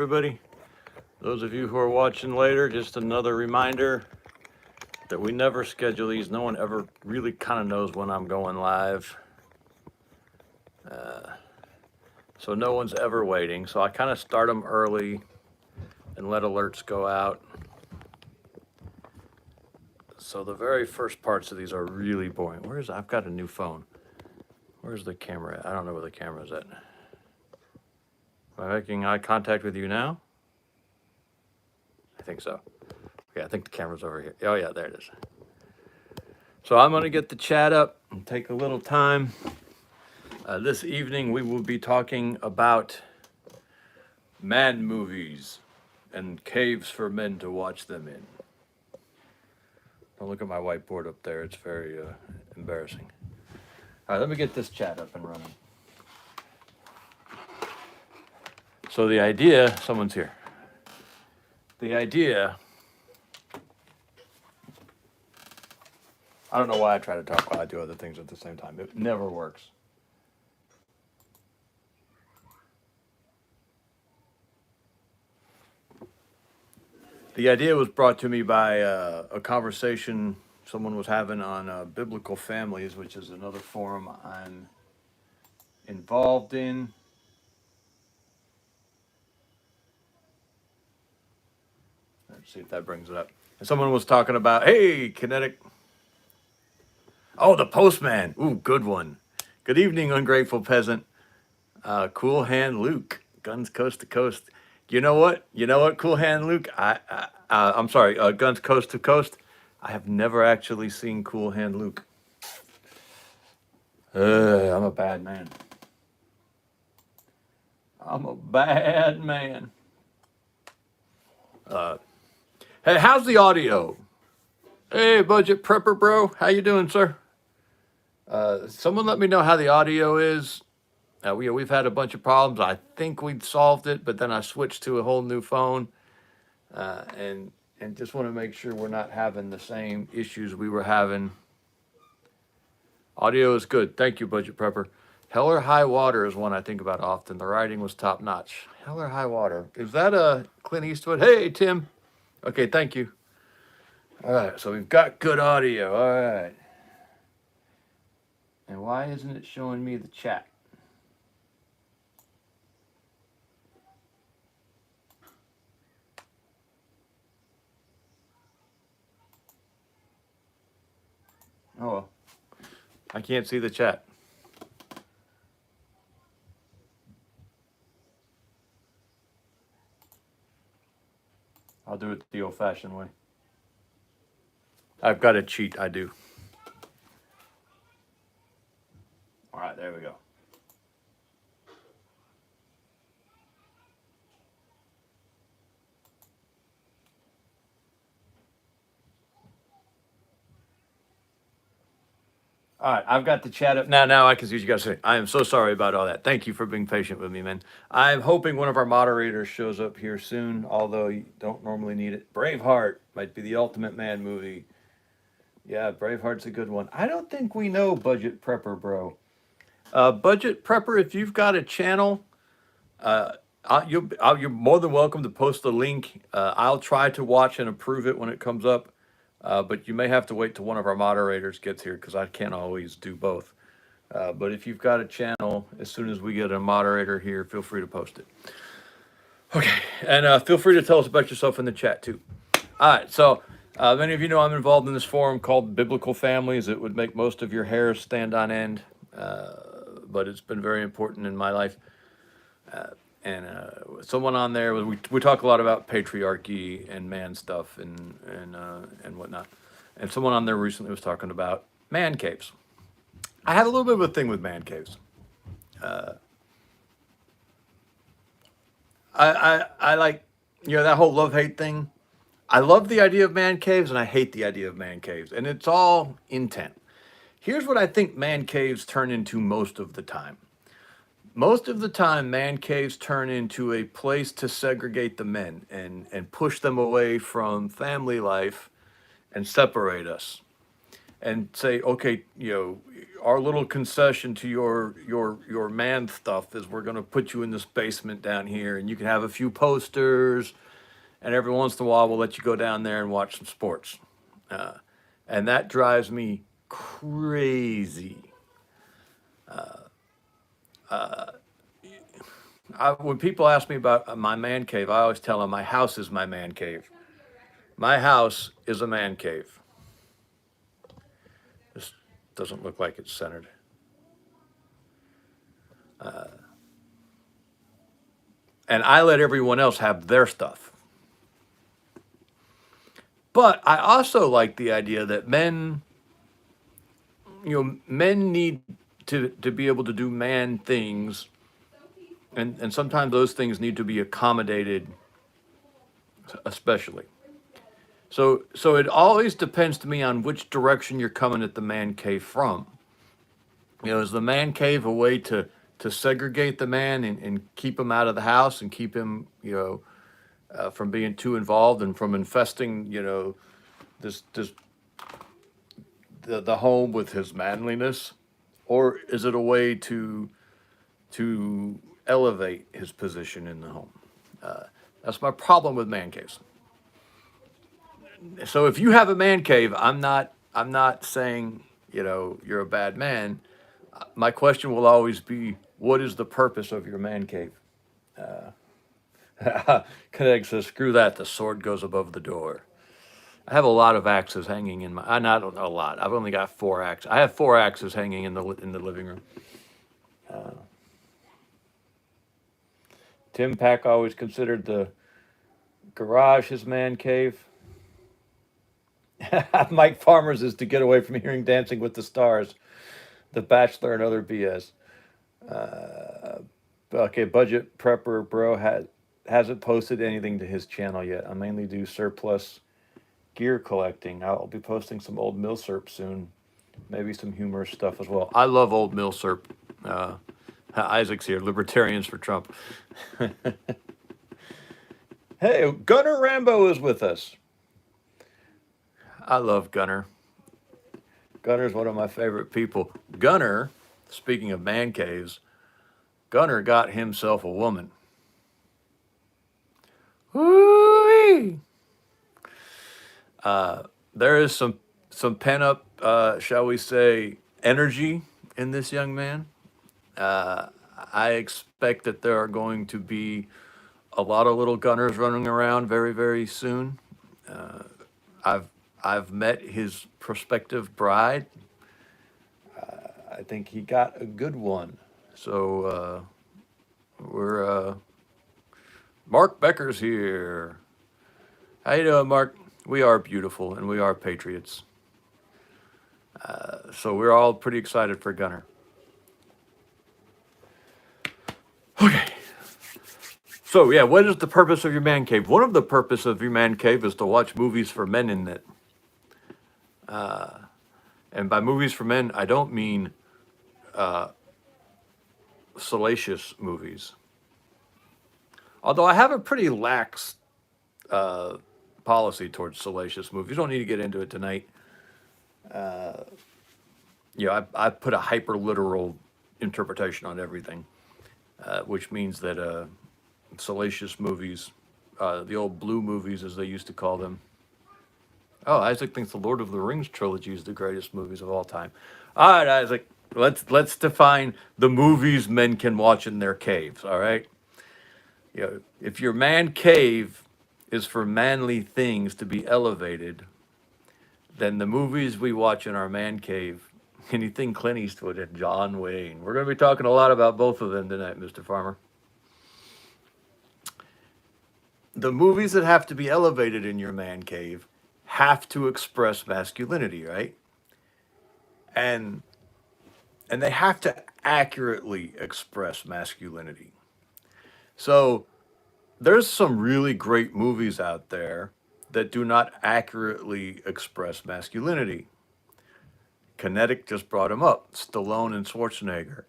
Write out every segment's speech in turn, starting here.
everybody. Those of you who are watching later, just another reminder that we never schedule these. No one ever really kind of knows when I'm going live. So no one's ever waiting. So I kind of start them early and let alerts go out. So the very first parts of these are really boring. I've got a new phone. Where's the camera at? I don't know where the camera's at. Am I making eye contact with you now? I think so. Okay, I think the camera's over here. Oh yeah, there it is. So I'm going to get the chat up and take a little time. This evening we will be talking about man movies and caves for men to watch them in. Don't look at my whiteboard up there. It's very embarrassing. All right, let me get this chat up and running. So the idea, someone's here. The idea, I don't know why I try to talk while I do other things at the same time. It never works. The idea was brought to me by a conversation someone was having on biblical families, which is another forum I'm involved in. Let's see if that brings it up. And someone was talking about, hey, Kinetic. Oh, the postman. Ooh, good one. Good evening, ungrateful peasant. Cool Hand Luke, Guns Coast to Coast. You know what? Cool Hand Luke. I'm sorry. Guns Coast to Coast. I have never actually seen Cool Hand Luke. I'm a bad man. I'm a bad man. Hey, how's the audio? Hey, Budget Prepper Bro. How you doing, sir? Someone let me know how the audio is. We've had a bunch of problems. I think we'd solved it, but then I switched to a whole new phone, and just want to make sure we're not having the same issues we were having. Audio is good. Thank you, Budget Prepper. Hell or High Water is one I think about often. The writing was top notch. Hell or High Water. Is that a Clint Eastwood? Hey, Tim. Okay, thank you. All right, so we've got good audio. All right. And why isn't it showing me the chat? Oh, well. I can't see the chat. I'll do it the old-fashioned way. I've got to cheat, I do. All right, there we go. All right, I've got the chat up now. Now I can see what you guys say. I am so sorry about all that. Thank you for being patient with me, man. I'm hoping one of our moderators shows up here soon, although you don't normally need it. Braveheart might be the ultimate man movie. Yeah, Braveheart's a good one. I don't think we know Budget Prepper, bro. Budget Prepper, if you've got a channel, you're more than welcome to post the link. I'll try to watch and approve it when it comes up. But you may have to wait till one of our moderators gets here because I can't always do both. But if you've got a channel, as soon as we get a moderator here, feel free to post it. Okay, and feel free to tell us about yourself in the chat too. All right, so many of you know I'm involved in this forum called Biblical Families. It would make most of your hair stand on end, but it's been very important in my life. And someone on there, we talk a lot about patriarchy and man stuff and whatnot. And someone on there recently was talking about man caves. I had a little bit of a thing with man caves. I like, that whole love-hate thing. I love the idea of man caves and I hate the idea of man caves. And it's all intent. Here's what I think man caves turn into most of the time. Most of the time, man caves turn into a place to segregate the men and push them away from family life and separate us. and say, okay, our little concession to your man stuff is we're going to put you in this basement down here, and you can have a few posters, and every once in a while we'll let you go down there and watch some sports. Uh, and that drives me crazy. When people ask me about my man cave, I always tell them my house is my man cave. My house is a man cave. This doesn't look like it's centered. And I let everyone else have their stuff. But I also like the idea that men need to be able to do man things, and sometimes those things need to be accommodated, especially. So it always depends to me on which direction you're coming at the man cave from. Is the man cave a way to segregate the man and keep him out of the house and keep him, from being too involved and from infesting, this the home with his manliness, or is it a way to elevate his position in the home? That's my problem with man caves. So if you have a man cave, I'm not saying you're a bad man. My question will always be, what is the purpose of your man cave? Kinetic says, screw that. The sword goes above the door. I have a lot of axes hanging in my. Not a lot. I've only got 4 axes. I have 4 axes hanging in the living room. Tim Pack always considered the garage his man cave. Mike Farmers is to get away from hearing Dancing with the Stars, The Bachelor, and other BS. Okay, Budget Prepper Bro hasn't posted anything to his channel yet. I mainly do surplus gear collecting. I'll be posting some old Milsurp soon, maybe some humorous stuff as well. I love old Milsurp. Isaac's here, Libertarians for Trump. Hey, Gunner Rambo is with us. I love Gunner. Gunner's one of my favorite people. Gunner, speaking of man caves, Gunner got himself a woman. Woo-wee! There is some pent up, shall we say, energy in this young man. I expect that there are going to be a lot of little Gunners running around very, very soon. I've met his prospective bride. I think he got a good one. So we're Mark Becker's here. How you doing, Mark? We are beautiful and we are patriots. So we're all pretty excited for Gunner. Okay. So yeah, what is the purpose of your man cave? One of the purpose of your man cave is to watch movies for men in it. And by movies for men, I don't mean salacious movies. Although I have a pretty lax policy towards salacious movies. You don't need to get into it tonight. I put a hyper literal interpretation on everything, which means that salacious movies, the old blue movies as they used to call them. Oh, Isaac thinks the Lord of the Rings trilogy is the greatest movies of all time. All right, Isaac, let's define the movies men can watch in their caves. All right, if your man cave is for manly things to be elevated, then the movies we watch in our man cave, anything Clint Eastwood and John Wayne. We're going to be talking a lot about both of them tonight, Mr. Farmer. The movies that have to be elevated in your man cave have to express masculinity, right? And they have to accurately express masculinity. So there's some really great movies out there that do not accurately express masculinity. Kinetic just brought him up, Stallone and Schwarzenegger.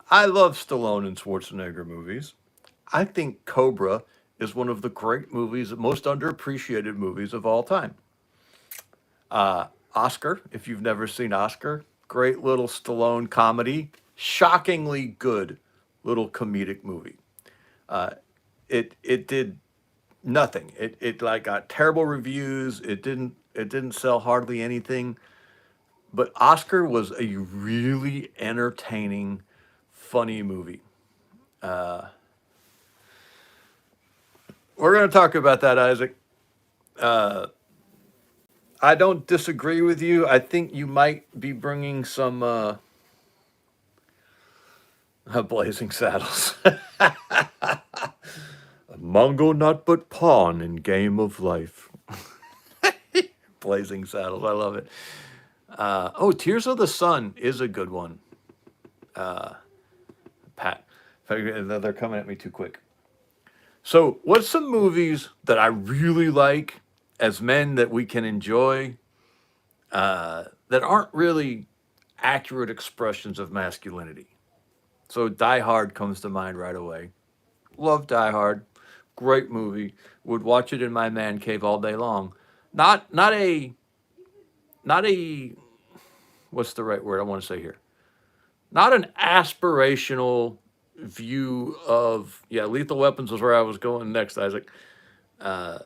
I love Stallone and Schwarzenegger movies. I think Cobra is one of the great movies, most underappreciated movies of all time. Oscar, if you've never seen Oscar. Great little Stallone comedy. Shockingly good little comedic movie. Uh, it did nothing. It like got terrible reviews. It didn't sell hardly anything. But Oscar was a really entertaining, funny movie. Uh, we're going to talk about that, Isaac. Uh, I don't disagree with you. I think you might be bringing some Blazing Saddles. Mongo not but pawn in game of life. Blazing Saddles. I love it. Oh, Tears of the Sun is a good one. Pat, they're coming at me too quick. So, what's some movies that I really like as men that we can enjoy that aren't really accurate expressions of masculinity? So, Die Hard comes to mind right away. Love Die Hard. Great movie. Would watch it in my man cave all day long. Not a what's the right word I want to say here? Not an aspirational view of, yeah, Lethal Weapons was where I was going next, Isaac. Uh,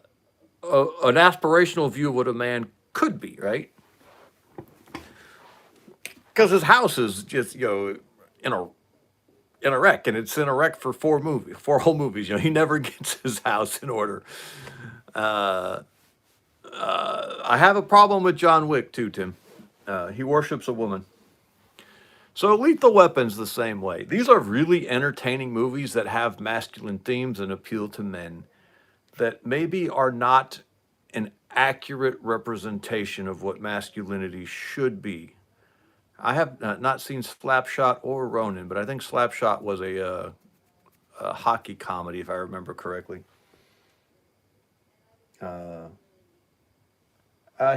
an aspirational view of what a man could be, right? Because his house is just, in a wreck, and it's in a wreck for four whole movies. He never gets his house in order. Uh, I have a problem with John Wick too, Tim. He worships a woman. So Lethal Weapon's the same way. These are really entertaining movies that have masculine themes and appeal to men that maybe are not an accurate representation of what masculinity should be. I have not seen Slapshot or Ronin, but I think Slapshot was a hockey comedy, if I remember correctly. Uh,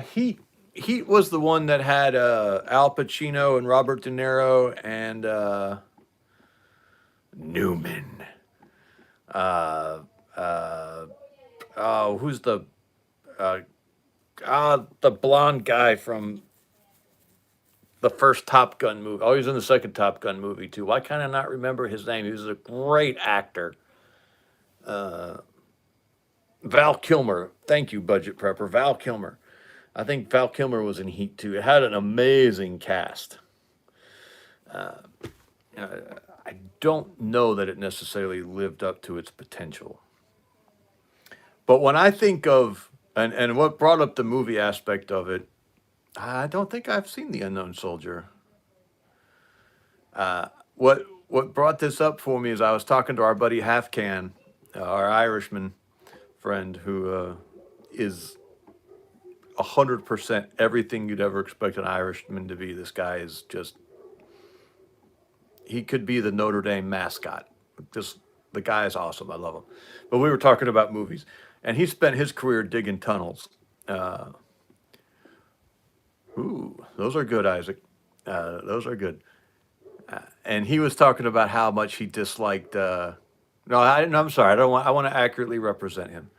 Heat. Heat was the one that had Al Pacino and Robert De Niro and Newman. Uh, uh, oh, who's uh, the blonde guy from the first Top Gun movie? Oh, he's in the second Top Gun movie too. Why can I not remember his name? He was a great actor. Uh, Val Kilmer. Thank you, Budget Prepper. Val Kilmer. I think Val Kilmer was in Heat too. It had an amazing cast. Uh, uh, I don't know that it necessarily lived up to its potential. But when I think of, and what brought up the movie aspect of it, I don't think I've seen The Unknown Soldier. Uh, what brought this up for me is I was talking to our buddy Halfcan, our Irishman friend, who is 100% everything you'd ever expect an Irishman to be. This guy is just, he could be the Notre Dame mascot. Just, the guy is awesome. I love him. But we were talking about movies, and he spent his career digging tunnels. Uh, those are good, Isaac. Those are good. And he was talking about how much he disliked. No, I'm sorry. I don't want. I want to accurately represent him.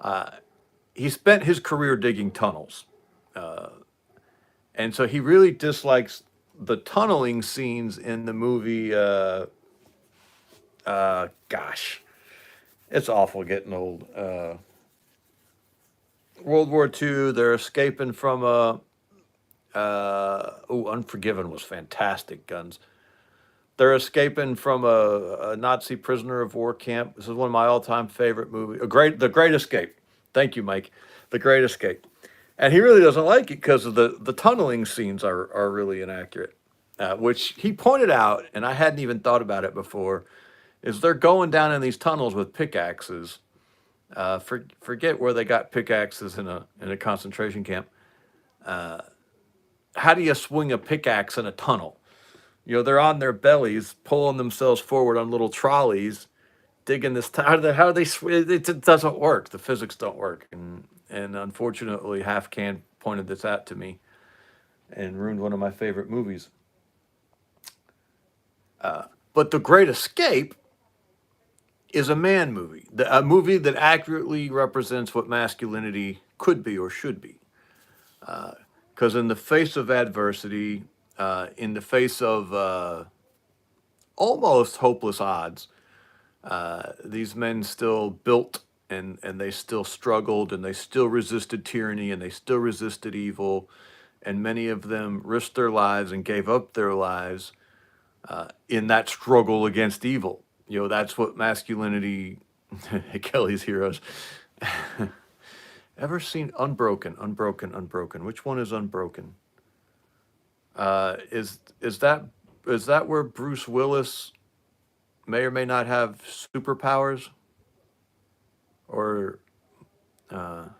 Uh, he spent his career digging tunnels, uh, and so he really dislikes the tunneling scenes in the movie. Gosh, it's awful getting old. World War II. They're escaping from a. Unforgiven was fantastic. Guns. They're escaping from a Nazi prisoner of war camp. This is one of my all-time favorite movies. The Great Escape. Thank you, Mike. The Great Escape. And he really doesn't like it because of the tunneling scenes are really inaccurate, which he pointed out, and I hadn't even thought about it before. Is they're going down in these tunnels with pickaxes. Forget where they got pickaxes in a concentration camp. Uh, how do you swing a pickaxe in a tunnel? They're on their bellies, pulling themselves forward on little trolleys, digging this. How do they? It doesn't work. The physics don't work, and unfortunately, Halfcan pointed this out to me, and ruined one of my favorite movies. But The Great Escape is a man movie, a movie that accurately represents what masculinity could be or should be. Because because in the face of adversity, in the face of almost hopeless odds, these men still built and they still struggled and they still resisted tyranny and they still resisted evil. And many of them risked their lives and gave up their lives in that struggle against evil. That's what masculinity, Kelly's Heroes. Ever seen Unbroken? Unbroken, Unbroken. Which one is Unbroken? Is that where Bruce Willis may or may not have superpowers? Or I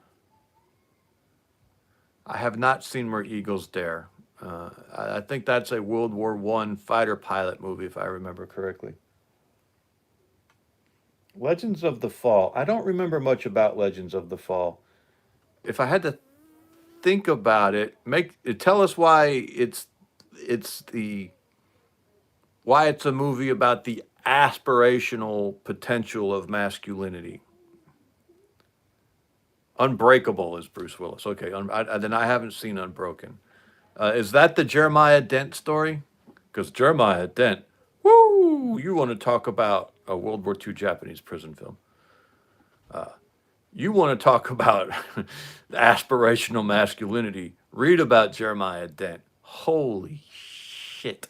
have not seen Where Eagles Dare. I think that's a World War I fighter pilot movie, if I remember correctly. Legends of the Fall. I don't remember much about Legends of the Fall. If I had to think about it, tell us it's the why it's a movie about the aspirational potential of masculinity. Unbreakable is Bruce Willis. Okay, then I haven't seen Unbroken. Is that the Jeremiah Dent story? Because Jeremiah Dent, woo! You want to talk about a World War II Japanese prison film? You want to talk about aspirational masculinity? Read about Jeremiah Dent. Holy shit!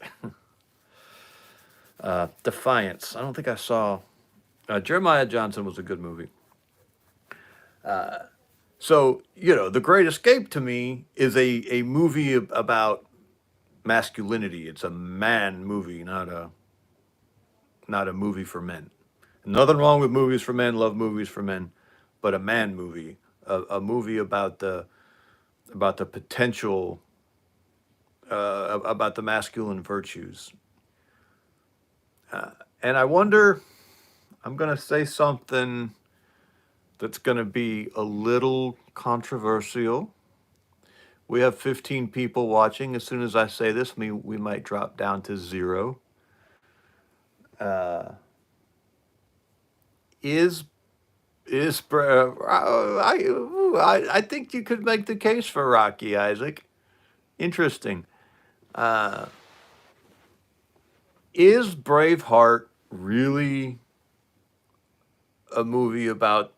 Defiance. I don't think I saw. Jeremiah Johnson was a good movie. So, The Great Escape to me is a movie about masculinity. It's a man movie, not a movie for men. Nothing wrong with movies for men, love movies for men, but a man movie, a movie about the potential, about the masculine virtues. And I wonder, I'm going to say something that's going to be a little controversial. We have 15 people watching. As soon as I say this, we might drop down to 0. I think you could make the case for Rocky, Isaac. Interesting. Is Braveheart really a movie about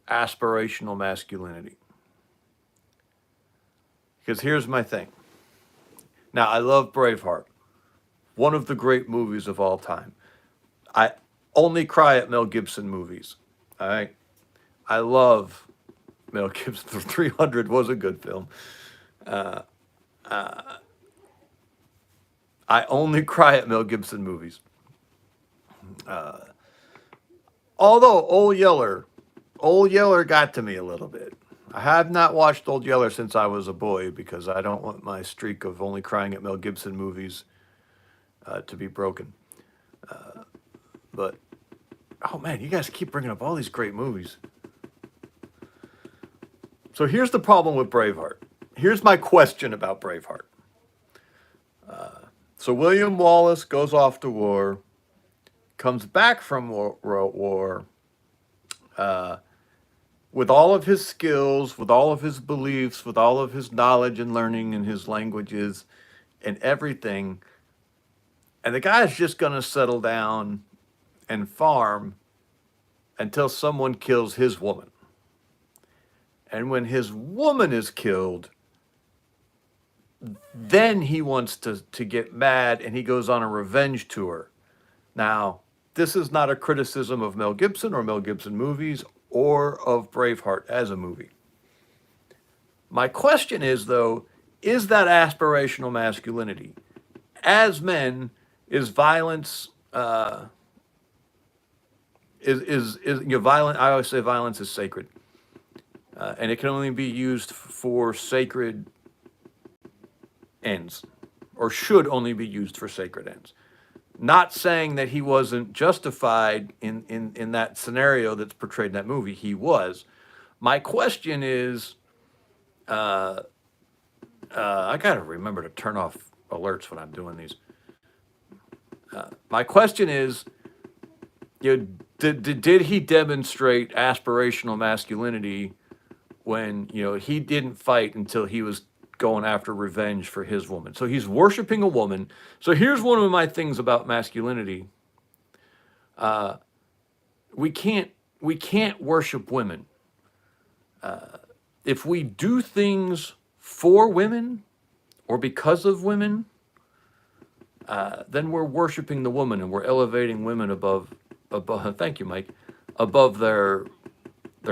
aspirational masculinity? Because here's my thing. Now, I love Braveheart, one of the great movies of all time. I only cry at Mel Gibson movies. All right. I love Mel Gibson. 300 was a good film. I only cry at Mel Gibson movies. Although Old Yeller got to me a little bit. I have not watched Old Yeller since I was a boy because I don't want my streak of only crying at Mel Gibson movies to be broken. But, oh man, you guys keep bringing up all these great movies. So here's the problem with Braveheart. Here's my question about Braveheart. So William Wallace goes off to war, comes back from war with all of his skills, with all of his beliefs, with all of his knowledge and learning and his languages and everything. And the guy's just going to settle down and farm until someone kills his woman. And when his woman is killed, then he wants to get mad and he goes on a revenge tour. Now, this is not a criticism of Mel Gibson or Mel Gibson movies or of Braveheart as a movie. My question is, though, is that aspirational masculinity? As men, is violence violent? I always say violence is sacred, and it can only be used for sacred ends, or should only be used for sacred ends. Not saying that he wasn't justified in that scenario that's portrayed in that movie. He was. My question is, I gotta remember to turn off alerts when I'm doing these. My question is, did he demonstrate aspirational masculinity when he didn't fight until he was going after revenge for his woman. So he's worshiping a woman. So here's one of my things about masculinity. Uh, we can't worship women. If we do things for women or because of women, then we're worshiping the woman and we're elevating women above. Thank you, Mike. Above their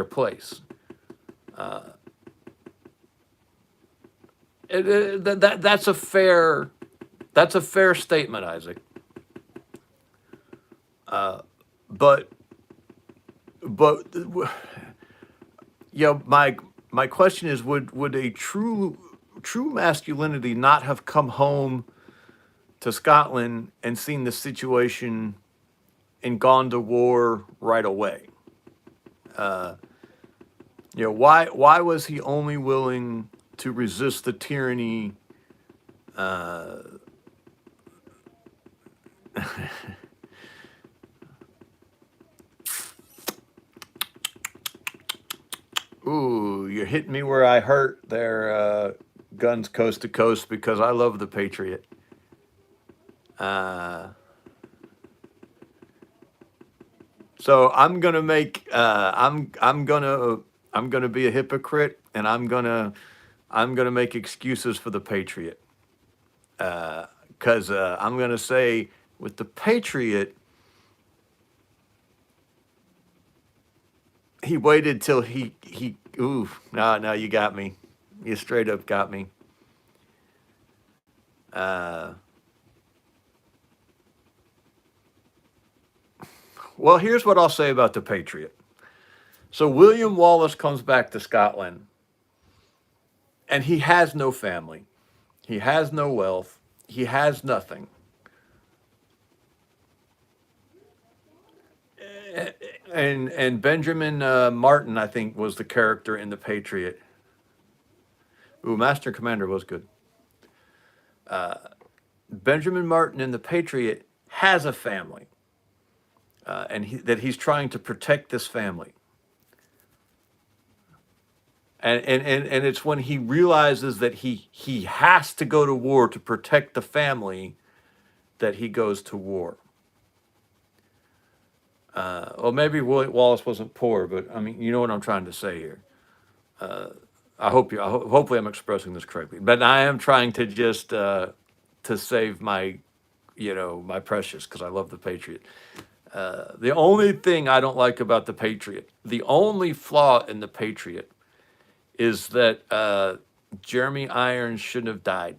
place. That's a fair statement, Isaac. But my question is, would a true masculinity not have come home to Scotland and seen the situation and gone to war right away? Why was he only willing to resist the tyranny? Ooh, you're hitting me where I hurt there, Guns Coast to Coast, because I love the Patriot. So I'm gonna make I'm gonna be a hypocrite, and I'm gonna make excuses for the Patriot, because I'm gonna say with the Patriot, he waited till he ooh, no, you got me. You straight up got me. Well, here's what I'll say about the Patriot. So William Wallace comes back to Scotland, and he has no family. He has no wealth. He has nothing. And Benjamin Martin, I think, was the character in the Patriot. Ooh, Master Commander was good. Benjamin Martin in the Patriot has a family, and he's trying to protect this family. And it's when he realizes that he has to go to war to protect the family that he goes to war. Well, maybe Wallace wasn't poor, but I mean, you know what I'm trying to say here. Hopefully I'm expressing this correctly, but I am trying to just to save my precious, because I love the Patriot. The only thing I don't like about the Patriot, the only flaw in the Patriot, is that Jeremy Irons shouldn't have died.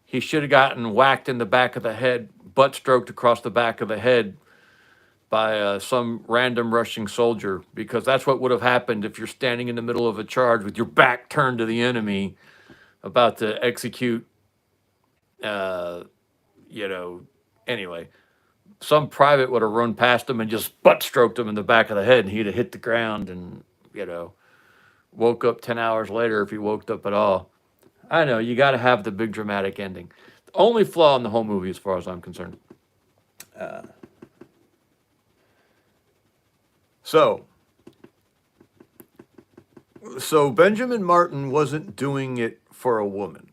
He should have gotten whacked in the back of the head, butt stroked across the back of the head by some random rushing soldier, because that's what would have happened if you're standing in the middle of a charge with your back turned to the enemy, about to execute. Anyway, some private would have run past him and just butt stroked him in the back of the head, and he'd have hit the ground and woke up 10 hours later, if he woke up at all. I know, you got to have the big dramatic ending. The only flaw in the whole movie, as far as I'm concerned. So Benjamin Martin wasn't doing it for a woman.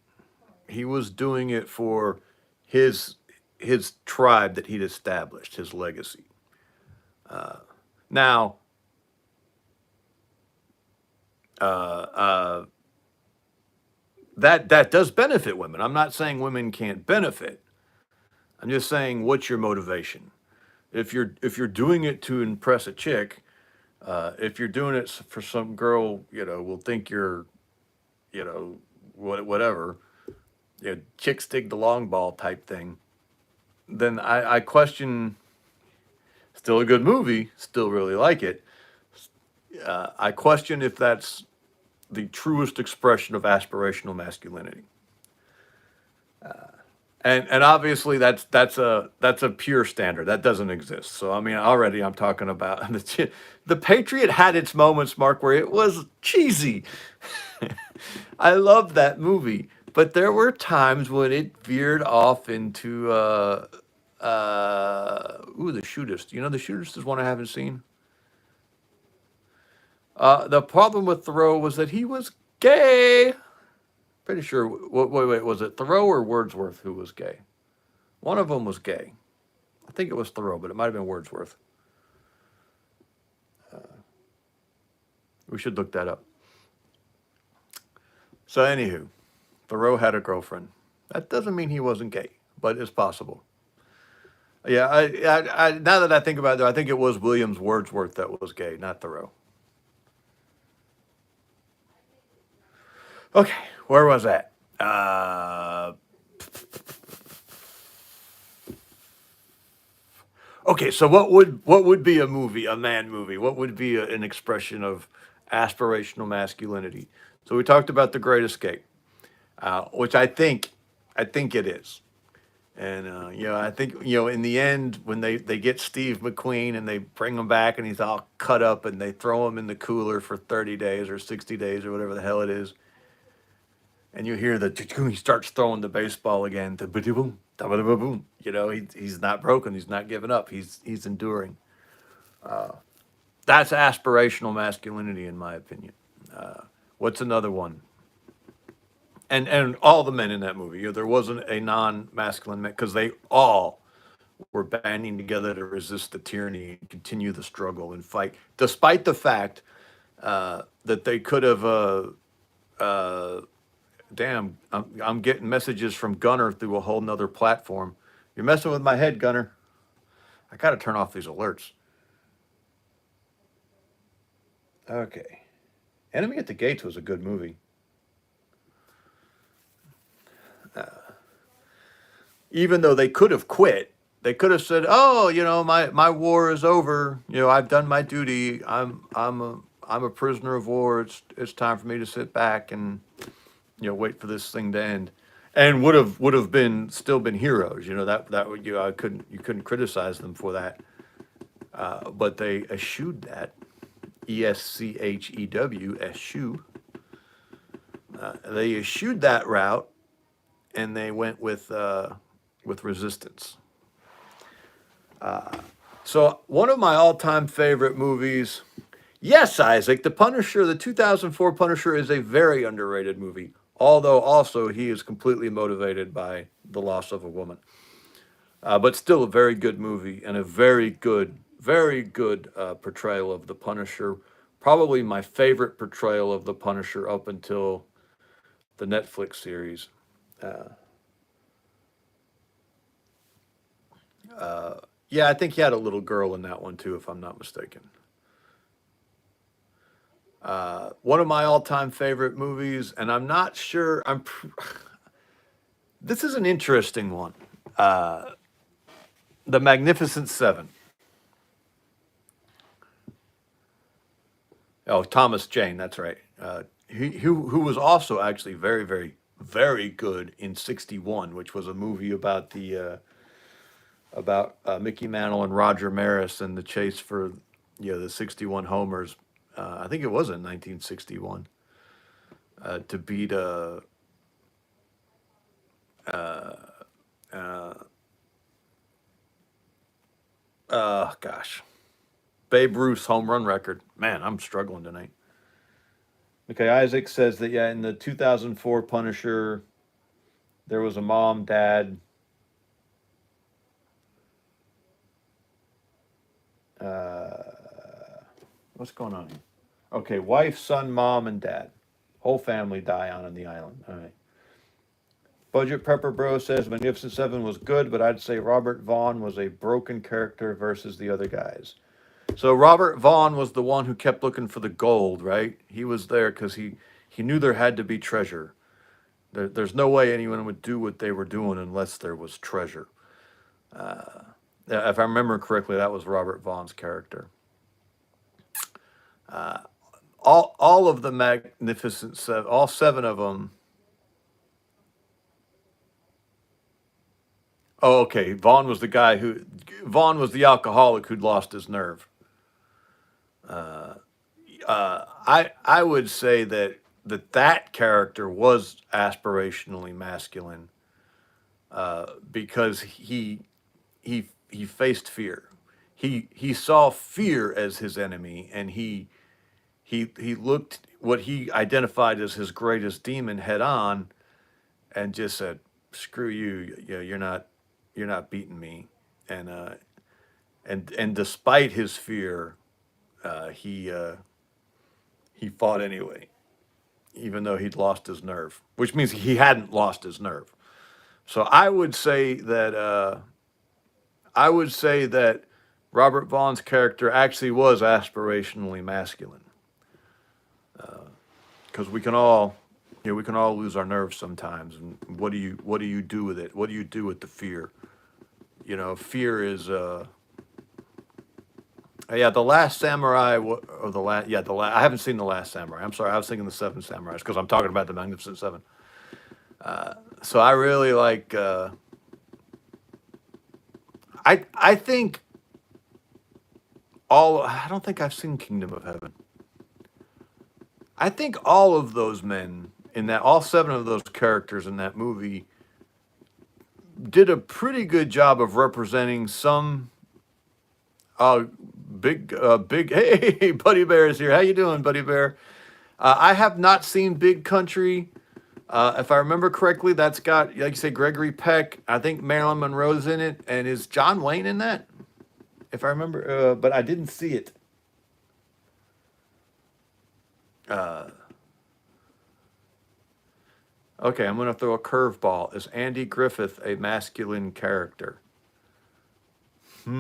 He was doing it for his tribe that he'd established, his legacy. Now, that does benefit women. I'm not saying women can't benefit. I'm just saying, what's your motivation? If you're doing it to impress a chick, if you're doing it for some girl, will think you're, whatever, chicks dig the long ball type thing, then I question. Still a good movie, still really like it. I question if that's the truest expression of aspirational masculinity. And obviously that's a pure standard that doesn't exist. So I mean, already I'm talking about the Patriot had its moments, Mark, where it was cheesy. I love that movie, but there were times when it veered off into the Shootist. The Shootist is one I haven't seen. The problem with Thoreau was that he was gay. Pretty sure. Wait, was it Thoreau or Wordsworth who was gay? One of them was gay. I think it was Thoreau, but it might have been Wordsworth. We should look that up. So, anywho, Thoreau had a girlfriend. That doesn't mean he wasn't gay, but it's possible. Yeah, now that I think about it, I think it was Williams Wordsworth that was gay, not Thoreau. Okay, where was that? Okay, so what would be a movie, a man movie? What would be an expression of aspirational masculinity? So we talked about The Great Escape, which I think it is. And I think in the end when they get Steve McQueen and they bring him back and he's all cut up and they throw him in the cooler for 30 days or 60 days or whatever the hell it is, and you hear the he starts throwing the baseball again, the boom, boom. He's not broken, he's not giving up, he's enduring. That's aspirational masculinity, in my opinion. What's another one? And all the men in that movie, there wasn't a non-masculine man because they all were banding together to resist the tyranny and continue the struggle and fight, despite the fact that they could have. Uh, damn, I'm getting messages from Gunner through a whole nother platform. You're messing with my head, Gunner. I got to turn off these alerts. Okay. Enemy at the Gates was a good movie. Even though they could have quit, they could have said, "Oh, my war is over. I've done my duty. I'm a prisoner of war. It's time for me to sit back and wait for this thing to end." And would have been still been heroes. That would you couldn't criticize them for that. But they eschewed that. ESCHEW eschew. They eschewed that route and they went with resistance. So one of my all-time favorite movies, yes, Isaac, The Punisher, the 2004 Punisher is a very underrated movie, although also he is completely motivated by the loss of a woman. But still a very good movie and a very good portrayal of the Punisher. Probably my favorite portrayal of the Punisher up until the Netflix series. Uh, yeah, I think he had a little girl in that one too, if I'm not mistaken. One of my all-time favorite movies, and I'm not sure. This is an interesting one. Uh, the Magnificent Seven. Oh, Thomas Jane, that's right. Who was also actually very, very, very good in '61, which was a movie about Mickey Mantle and Roger Maris and the chase for the '61 homers. I think it was in 1961 to beat uh, uh, gosh, Babe Ruth's home run record. Man, I'm struggling tonight. Okay, Isaac says that yeah, in the 2004 Punisher, there was a mom, dad, what's going on here? Okay, wife, son, mom, and dad. Whole family die on the island. All right. Budget Pepper Bro says Magnificent Seven was good, but I'd say Robert Vaughn was a broken character versus the other guys. So Robert Vaughn was the one who kept looking for the gold, right? He was there because he knew there had to be treasure. There's no way anyone would do what they were doing unless there was treasure. If I remember correctly, that was Robert Vaughn's character. All of the Magnificent Seven, all seven of them. Oh, okay. Vaughn was the alcoholic who'd lost his nerve. I would say that character was aspirationally masculine because he faced fear. He saw fear as his enemy, and he looked what he identified as his greatest demon head on and just said, "Screw you, you're not beating me." And and despite his fear, he fought anyway, even though he'd lost his nerve, which means he hadn't lost his nerve. So I would say that Robert Vaughn's character actually was aspirationally masculine, because we can all lose our nerves sometimes. And what do you do with it? What do you do with the fear? Fear is yeah, the Last Samurai, or the last, yeah, I haven't seen the Last Samurai. I'm sorry, I was thinking the Seven Samurais because I'm talking about the Magnificent Seven. So I really like. I think I don't think I've seen Kingdom of Heaven. I think all of those men all seven of those characters in that movie did a pretty good job of representing some uh big hey, Buddy Bear is here. How you doing, Buddy Bear? I have not seen Big Country. If I remember correctly, that's got, like you say, Gregory Peck. I think Marilyn Monroe's in it, and is John Wayne in that? If I remember, but I didn't see it. Uh, okay, I'm gonna throw a curveball. Is Andy Griffith a masculine character? We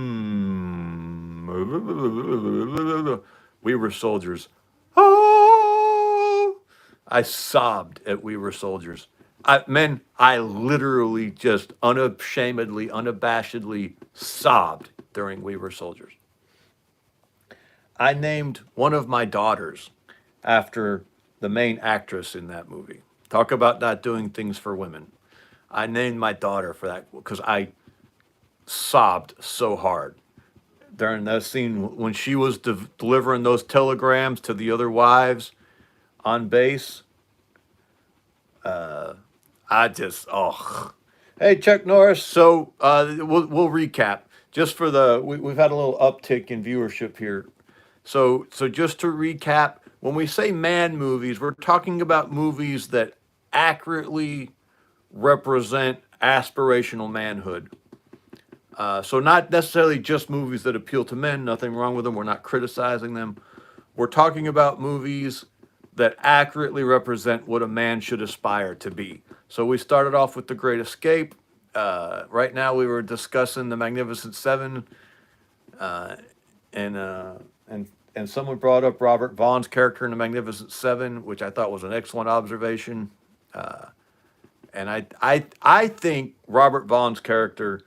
Were Soldiers. Oh, I sobbed at We Were Soldiers. I literally just unashamedly, unabashedly sobbed during We Were Soldiers. I named one of my daughters after the main actress in that movie. Talk about not doing things for women. I named my daughter for that because I sobbed so hard during that scene when she was delivering those telegrams to the other wives on base. I just, oh. Hey, Chuck Norris. So we'll recap just for we've had a little uptick in viewership here. So just to recap, when we say man movies, we're talking about movies that accurately represent aspirational manhood. So not necessarily just movies that appeal to men. Nothing wrong with them. We're not criticizing them. We're talking about movies that accurately represent what a man should aspire to be. So we started off with The Great Escape. Right now we were discussing The Magnificent Seven, and someone brought up Robert Vaughn's character in The Magnificent Seven, which I thought was an excellent observation. And I think Robert Vaughn's character.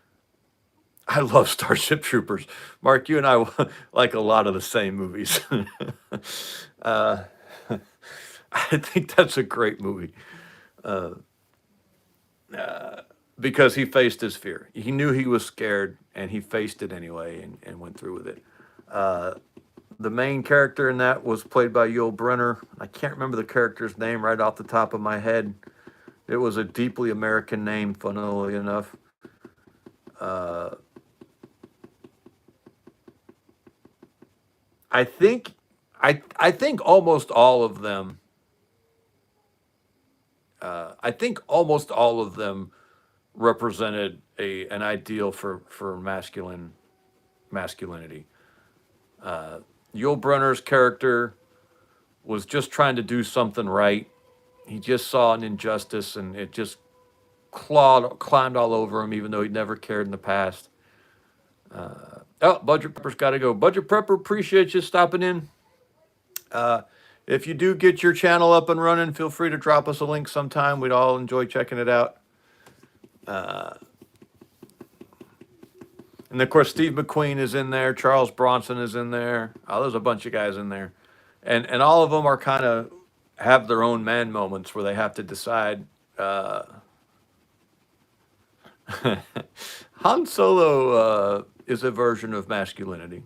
I love Starship Troopers. Mark, you and I like a lot of the same movies. I think that's a great movie, because he faced his fear. He knew he was scared, and he faced it anyway and went through with it. The main character in that was played by Yul Brynner. I can't remember the character's name right off the top of my head. It was a deeply American name, funnily enough. I think almost all of them. I think almost all of them represented an ideal for masculinity. Yul Brynner's character was just trying to do something right. He just saw an injustice, and it just climbed all over him, even though he'd never cared in the past. Budget Prepper's got to go. Budget Prepper, appreciate you stopping in. If you do get your channel up and running, feel free to drop us a link sometime. We'd all enjoy checking it out. And of course, Steve McQueen is in there. Charles Bronson is in there. There's a bunch of guys in there. And all of them are kind of have their own man moments where they have to decide. Han Solo is a version of masculinity.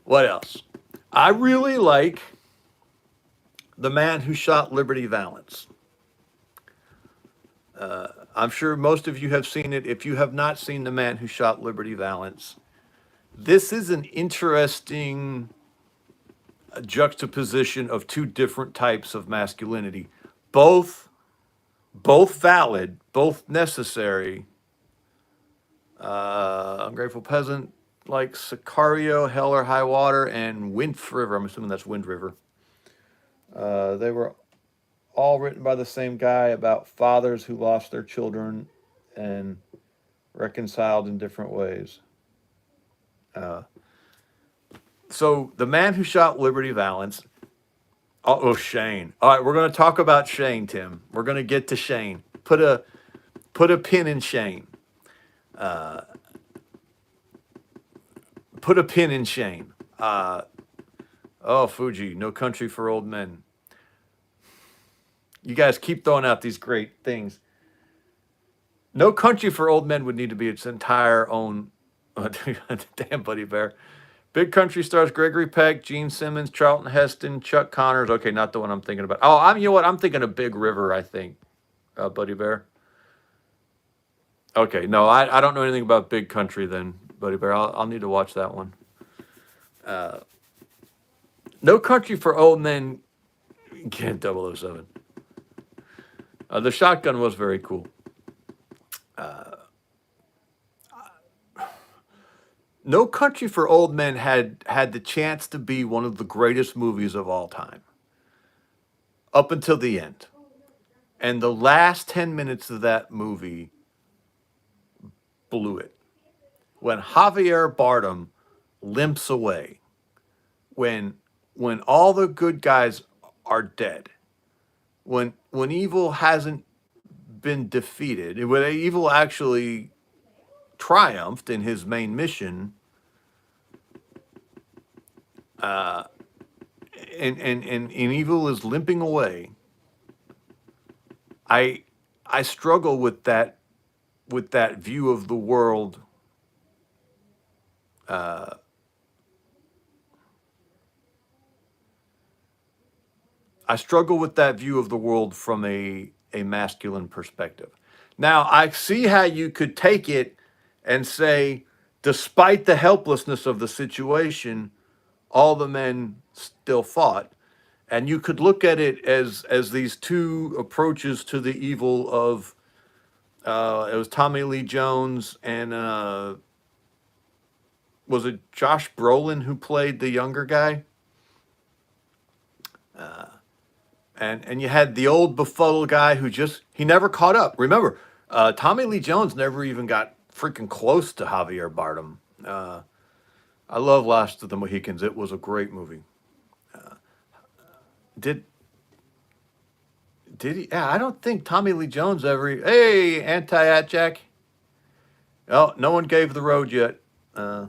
What else? I really like The Man Who Shot Liberty Valance. I'm sure most of you have seen it. If you have not seen The Man Who Shot Liberty Valance, this is an interesting juxtaposition of two different types of masculinity, both both valid, both necessary. Ungrateful Peasant, like Sicario, Hell or High Water, and Wind River. I'm assuming that's Wind River. They were all written by the same guy about fathers who lost their children and reconciled in different ways. Uh, so the man who shot Liberty Valance. Oh, Shane. All right, we're going to talk about Shane, Tim. We're going to get to Shane. Put a pin in Shane. Put a pin in Shane. Oh, Fuji, No Country for Old Men. You guys keep throwing out these great things. No Country for Old Men would need to be its entire own. Damn, Buddy Bear. Big Country stars Gregory Peck, Gene Simmons, Charlton Heston, Chuck Connors. Okay, not the one I'm thinking about. Oh, you know what? I'm thinking of Big River, I think. Buddy Bear. Okay, no, I don't know anything about Big Country then, Buddy Bear. I'll need to watch that one. No Country for Old Men. Again, 007. The shotgun was very cool. No Country for Old Men had the chance to be one of the greatest movies of all time, up until the end. And the last 10 minutes of that movie blew it. When Javier Bardem limps away, when all the good guys are dead, when evil hasn't been defeated, when evil actually triumphed in his main mission, and evil is limping away. I struggle with that view of the world. I struggle with that view of the world from a masculine perspective. Now, I see how you could take it and say, despite the helplessness of the situation, all the men still fought. And you could look at it as these two approaches to the evil of, it was Tommy Lee Jones and, was it Josh Brolin who played the younger guy? And you had the old befuddled guy who he never caught up. Remember, Tommy Lee Jones never even got freaking close to Javier Bardem. I love Last of the Mohicans. It was a great movie. Did he? Yeah, I don't think Tommy Lee Jones ever. Hey, Anti-At Jack. Oh, no one gave The Road yet. I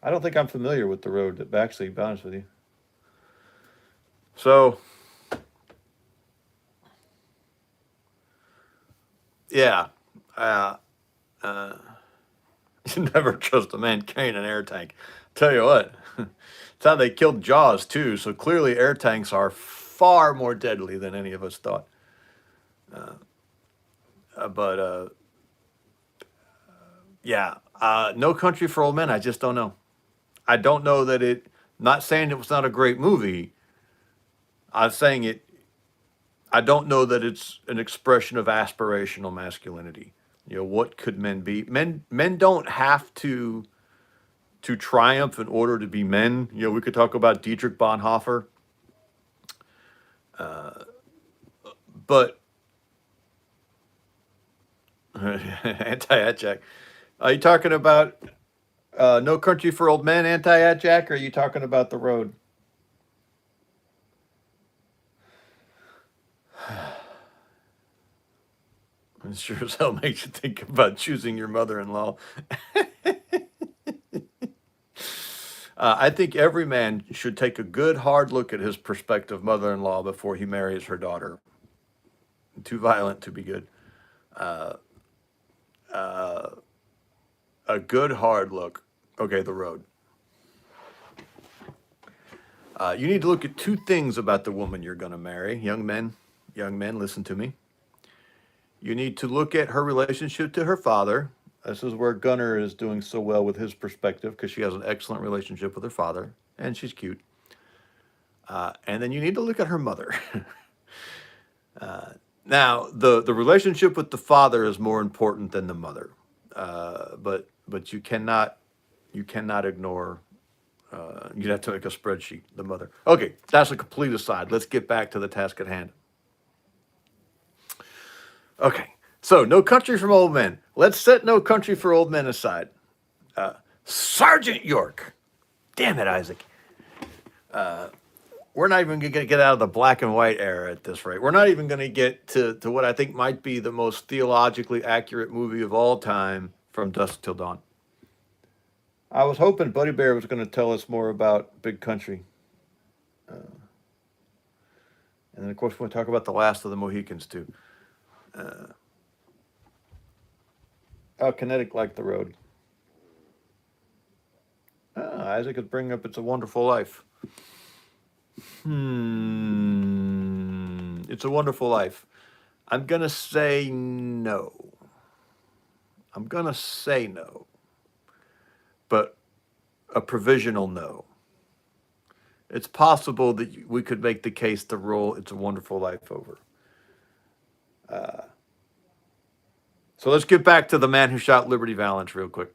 don't think I'm familiar with The Road, actually, to be honest with you. So, yeah. You never trust a man carrying an air tank. Tell you what, it's how they killed Jaws too. So clearly, air tanks are far more deadly than any of us thought. But yeah, No Country for Old Men. I just don't know. I don't know that it. Not saying it was not a great movie. I'm saying it. I don't know that it's an expression of aspirational masculinity. You know, what could men be? Men don't have to triumph in order to be men. You know, we could talk about Dietrich Bonhoeffer, but Anti-At Jack. Are you talking about No Country for Old Men, Anti-At Jack, or are you talking about The Road? It sure as hell makes you think about choosing your mother-in-law. I think every man should take a good hard look at his prospective mother-in-law before he marries her daughter. Too violent to be good. A good hard look. Okay, The Road. You need to look at two things about the woman you're going to marry. Young men, listen to me. You need to look at her relationship to her father. This is where Gunnar is doing so well with his perspective because she has an excellent relationship with her father, and she's cute. And then you need to look at her mother. Now, the relationship with the father is more important than the mother, but you cannot ignore. You'd have to make a spreadsheet. The mother. Okay, that's a complete aside. Let's get back to the task at hand. Okay, so No Country for Old Men. Let's set No Country for Old Men aside. Sergeant York. Damn it, Isaac. We're not even going to get out of the black and white era at this rate. We're not even going to get to what I think might be the most theologically accurate movie of all time, From Dusk Till Dawn. I was hoping Buddy Bear was going to tell us more about Big Country. And then, of course, we'll talk about The Last of the Mohicans, too. Kinetic Like the Road. Isaac is bringing up It's a Wonderful Life. It's a Wonderful Life. I'm going to say no. But a provisional no. It's possible that we could make the case to roll It's a Wonderful Life over. So let's get back to The Man Who Shot Liberty Valance real quick.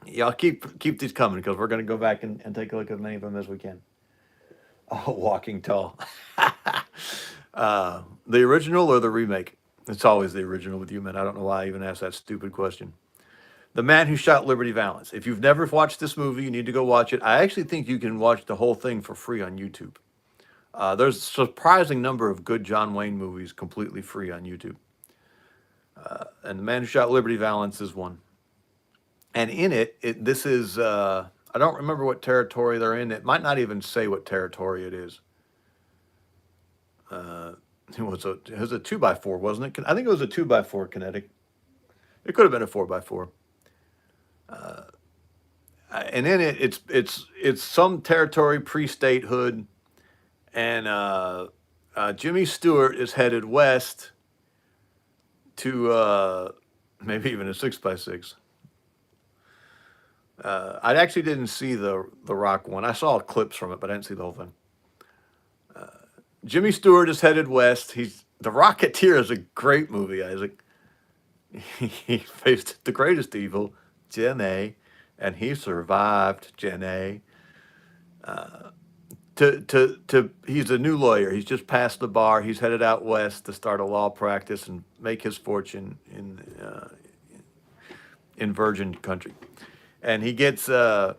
Yeah, I'll keep these coming because we're going to go back and take a look at as many of them as we can. Oh, Walking Tall. The original or the remake? It's always the original with you, man. I don't know why I even asked that stupid question. The Man Who Shot Liberty Valance. If you've never watched this movie, you need to go watch it. I actually think you can watch the whole thing for free on YouTube. There's a surprising number of good John Wayne movies completely free on YouTube. And The Man Who Shot Liberty Valance is one. And in this is, I don't remember what territory they're in. It might not even say what territory it is. It was a 2x4, wasn't it? I think it was a 2x4 kinetic. It could have been a 4x4. And in it's some territory pre-statehood, and Jimmy Stewart is headed west to maybe even a 6x6. I actually didn't see the Rock one. I saw clips from it, but I didn't see the whole thing. Jimmy Stewart is headed west. The Rocketeer is a great movie, Isaac. He faced the greatest evil, Jenny, and he survived Jenny. He's a new lawyer. He's just passed the bar. He's headed out west to start a law practice and make his fortune in virgin country. And he gets out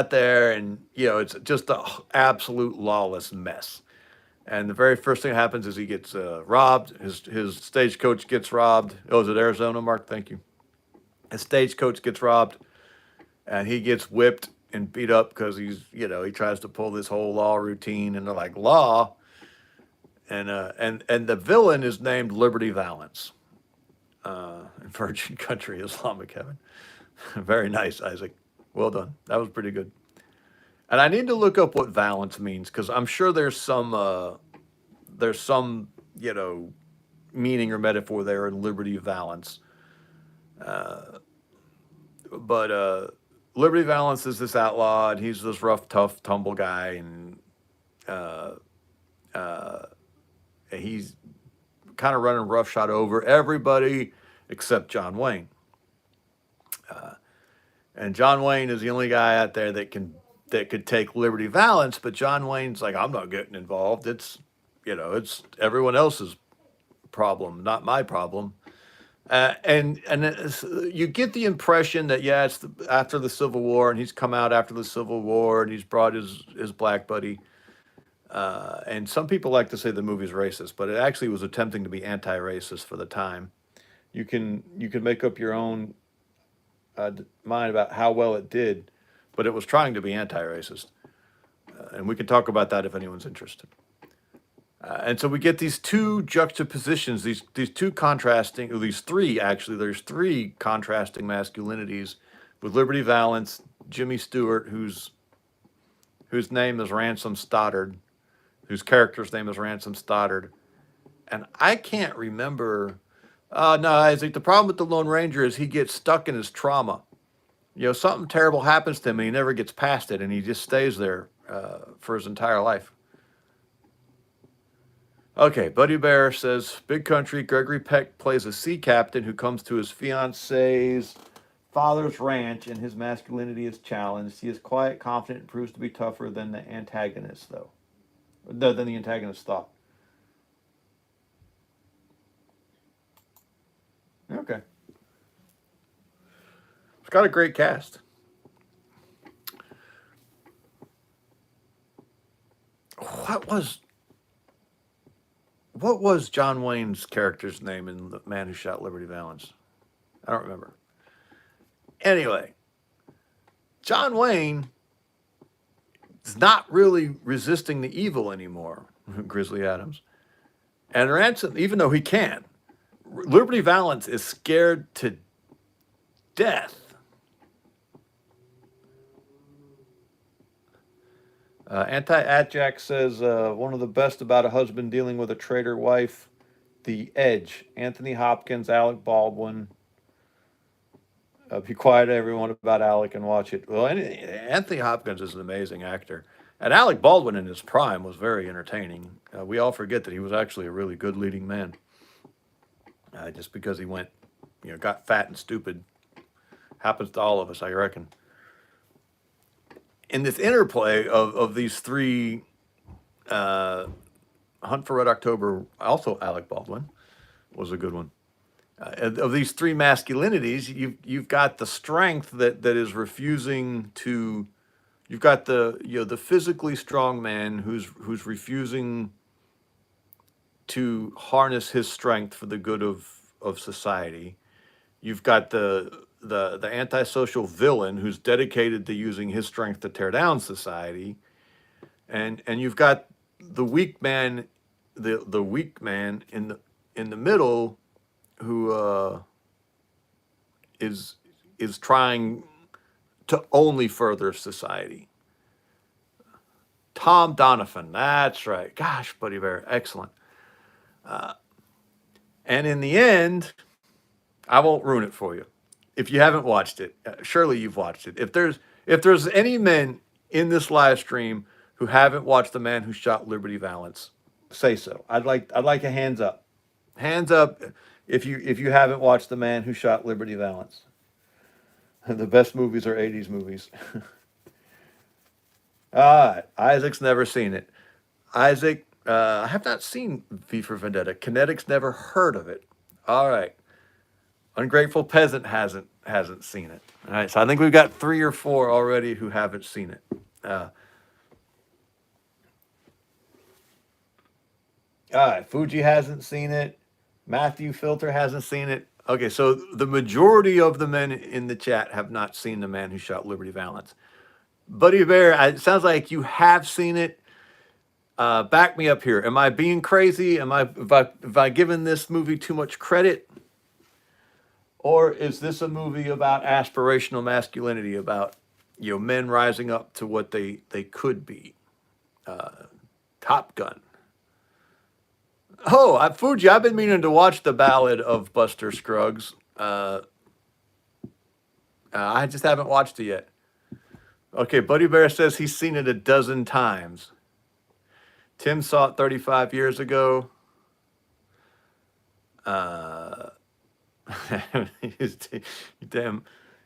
there, and it's just an absolute lawless mess. And the very first thing that happens is he gets robbed. His stagecoach gets robbed. Oh, is it Arizona, Mark? Thank you. His stagecoach gets robbed, and he gets whipped and beat up because he tries to pull this whole law routine, and they're like, law. And the villain is named Liberty Valance in Virgin Country, Islamic Heaven. Very nice, Isaac. Well done. That was pretty good. And I need to look up what Valance means because I'm sure there's some meaning or metaphor there in Liberty Valance. But Liberty Valance is this outlaw, and he's this rough, tough, tumble guy, and he's kind of running roughshod over everybody except John Wayne. And John Wayne is the only guy out there that could take Liberty Valance, but John Wayne's like, I'm not getting involved. It's everyone else's problem, not my problem. And you get the impression that it's after the Civil War, and he's come out after the Civil War, and he's brought his black buddy. And some people like to say the movie's racist, but it actually was attempting to be anti-racist for the time. You can make up your own mind about how well it did, but it was trying to be anti-racist. And we can talk about that if anyone's interested. And so we get these two juxtapositions, these three actually. There's three contrasting masculinities with Liberty Valance, Jimmy Stewart, whose name is Ransom Stoddard, whose character's name is Ransom Stoddard, and I can't remember. No, Isaac. The problem with the Lone Ranger is he gets stuck in his trauma. Something terrible happens to him, and he never gets past it, and he just stays there. for his entire life. Okay, Buddy Bear says, Big Country, Gregory Peck plays a sea captain who comes to his fiance's father's ranch and his masculinity is challenged. He is quiet, confident, and proves to be tougher than the antagonist, though. No, than the antagonist thought. Okay. It's got a great cast. What was John Wayne's character's name in The Man Who Shot Liberty Valance? I don't remember. Anyway, John Wayne is not really resisting the evil anymore, Grizzly Adams. And Ransom, even though he can, Liberty Valance is scared to death. Anti-Atjack says, one of the best about a husband dealing with a traitor wife, The Edge. Anthony Hopkins, Alec Baldwin. Be quiet, everyone, about Alec and watch it. Well, Anthony Hopkins is an amazing actor. And Alec Baldwin in his prime was very entertaining. We all forget that he was actually a really good leading man. Just because he went, got fat and stupid. Happens to all of us, I reckon. In this interplay of these three, Hunt for Red October, also Alec Baldwin, was a good one. Of these three masculinities, you've got the strength that is refusing to. You've got the physically strong man who's refusing to harness his strength for the good of society. You've got the antisocial villain who's dedicated to using his strength to tear down society, and you've got the weak man, the weak man in the middle, who is trying to only further society. Tom Donovan, that's right. Gosh, Buddy Bear, excellent. And in the end, I won't ruin it for you. If you haven't watched it, surely you've watched it. If there's any men in this live stream who haven't watched The Man Who Shot Liberty Valance, say so. I'd like a hands up. Hands up if you haven't watched The Man Who Shot Liberty Valance. The best movies are 80s movies. All right, Isaac's never seen it. Isaac, I have not seen V for Vendetta. Kinetic's never heard of it. All right. Ungrateful Peasant hasn't seen it. All right, so I think we've got 3 or 4 already who haven't seen it. All right, Fuji hasn't seen it. Matthew Filter hasn't seen it. Okay, so the majority of the men in the chat have not seen The Man Who Shot Liberty Valance. Buddy Bear, it sounds like you have seen it. Back me up here. Am I being crazy? Have I given this movie too much credit? Or is this a movie about aspirational masculinity, about men rising up to what they could be? Top Gun. Oh, Fuji, I've been meaning to watch The Ballad of Buster Scruggs. I just haven't watched it yet. Okay, Buddy Bear says he's seen it a dozen times. Tim saw it 35 years ago. Damn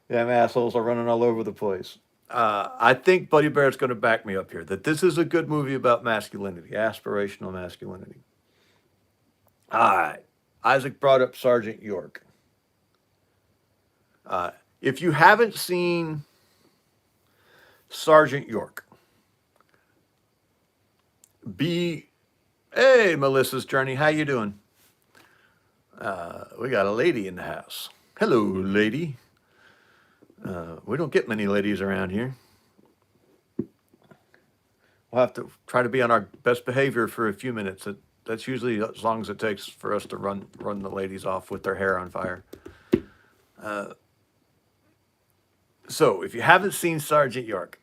assholes are running all over the place. I think Buddy Bear is going to back me up here, that this is a good movie about masculinity, aspirational masculinity. All right. Isaac brought up Sergeant York. If you haven't seen Sergeant York, hey, Melissa's Journey, how you doing? We got a lady in the house. Hello, lady. We don't get many ladies around here. We'll have to try to be on our best behavior for a few minutes. That's usually as long as it takes for us to run the ladies off with their hair on fire. So if you haven't seen Sergeant York,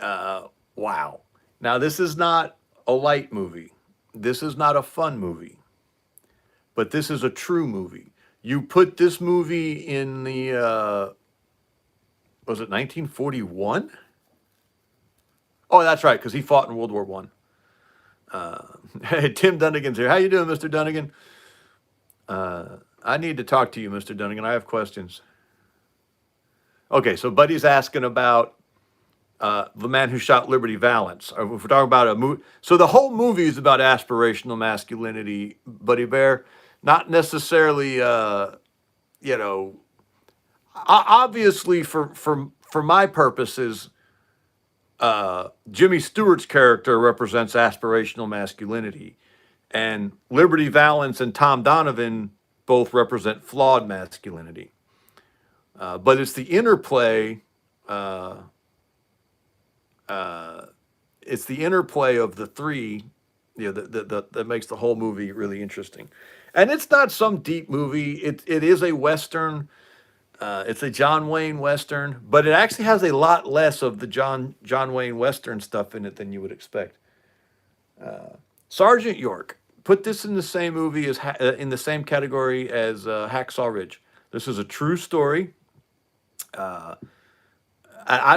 wow. Now, this is not a light movie. This is not a fun movie. But this is a true movie. You put this movie in the, was it 1941? Oh, that's right, because he fought in World War One. Hey, Tim Dunnigan's here. How you doing, Mr. Dunnigan? I need to talk to you, Mr. Dunnigan. I have questions. Okay, so Buddy's asking about The Man Who Shot Liberty Valance. If we're talking about a movie, so the whole movie is about aspirational masculinity, Buddy Bear. Not necessarily, you know, obviously for my purposes, Jimmy Stewart's character represents aspirational masculinity, and Liberty Valance and Tom Donovan both represent flawed masculinity. But it's the interplay. Uh, it's the interplay of the three, that makes the whole movie really interesting. And it's not some deep movie. It is a western. It's a John Wayne Western, but it actually has a lot less of the John Wayne Western stuff in it than you would expect. Sergeant York. Put this in the same movie as in the same category as Hacksaw Ridge. This is a true story. I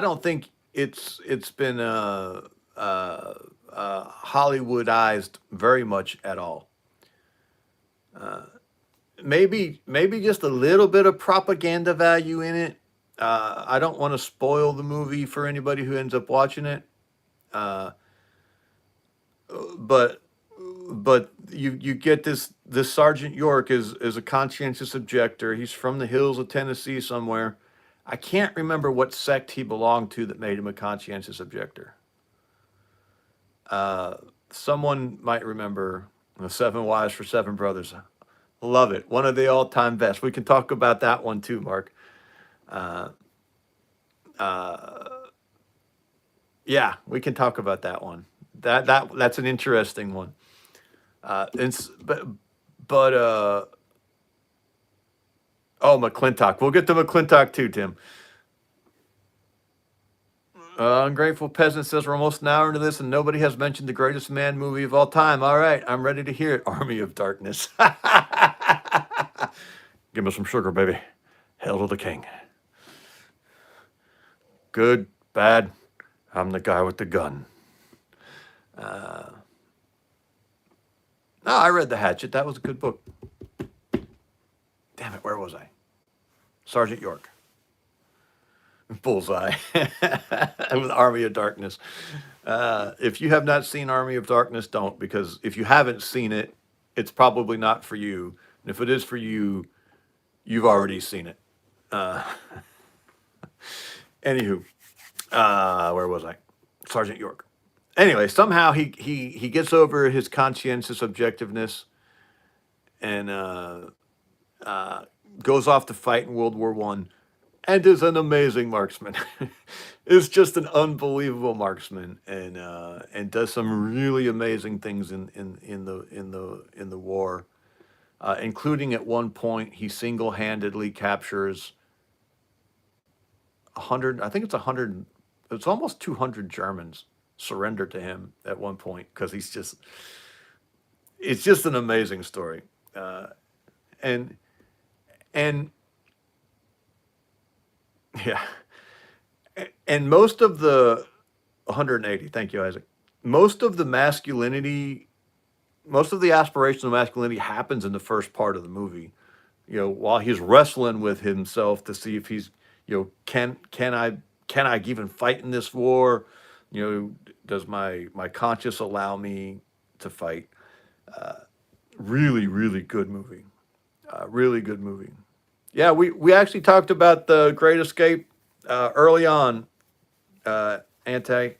don't think it's been Hollywoodized very much at all. Maybe just a little bit of propaganda value in it. I don't want to spoil the movie for anybody who ends up watching it. But you get this Sergeant York is a conscientious objector. He's from the hills of Tennessee somewhere. I can't remember what sect he belonged to that made him a conscientious objector. Someone might remember the Seven Wives for Seven Brothers. Love it. One of the all-time best. We can talk about that one too, Mark. Yeah, we can talk about that one. That's an interesting one. But oh, McClintock. We'll get to McClintock too, Tim. Ungrateful Peasant says we're almost an hour into this and nobody has mentioned the greatest man movie of all time. All right, I'm ready to hear it. Army of Darkness. Give me some sugar, baby. Hail to the king. Good, bad. I'm the guy with the gun. No, I read The Hatchet. That was a good book. Damn it, where was I? Sergeant York. Bullseye. With Army of Darkness. If you have not seen Army of Darkness, don't, because if you haven't seen it, it's probably not for you. And if it is for you, you've already seen it. Anywho, where was I? Sergeant York. Anyway, somehow he gets over his conscientious objectiveness and goes off to fight in World War One, and is an amazing marksman. Is just an unbelievable marksman, and does some really amazing things in the war, including at one point he single-handedly captures 100. I think it's 100. It's almost 200 Germans surrender to him at one point because it's just an amazing story, and yeah. And most of the 180, thank you, Isaac. Most of the masculinity, most of the aspirational masculinity happens in the first part of the movie. While he's wrestling with himself to see if he's, can I even fight in this war? Does my conscience allow me to fight? Really, really good movie. Really good movie. Yeah, we actually talked about The Great Escape early on, at Jack.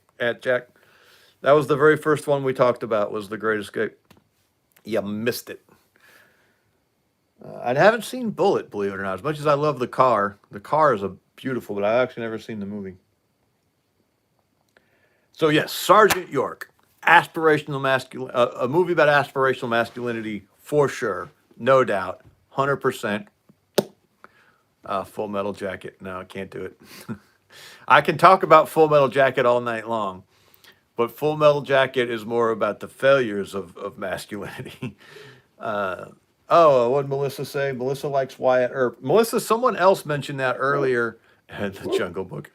That was the very first one we talked about, was The Great Escape. You missed it. I haven't seen Bullet, believe it or not. As much as I love the car is beautiful, but I've actually never seen the movie. So yes, Sergeant York, a movie about aspirational masculinity for sure, no doubt, 100%. Full Metal Jacket. No, I can't do it. I can talk about Full Metal Jacket all night long, but Full Metal Jacket is more about the failures of masculinity. What did Melissa say? Melissa likes Wyatt Earp. Melissa, someone else mentioned that earlier at the Jungle Book.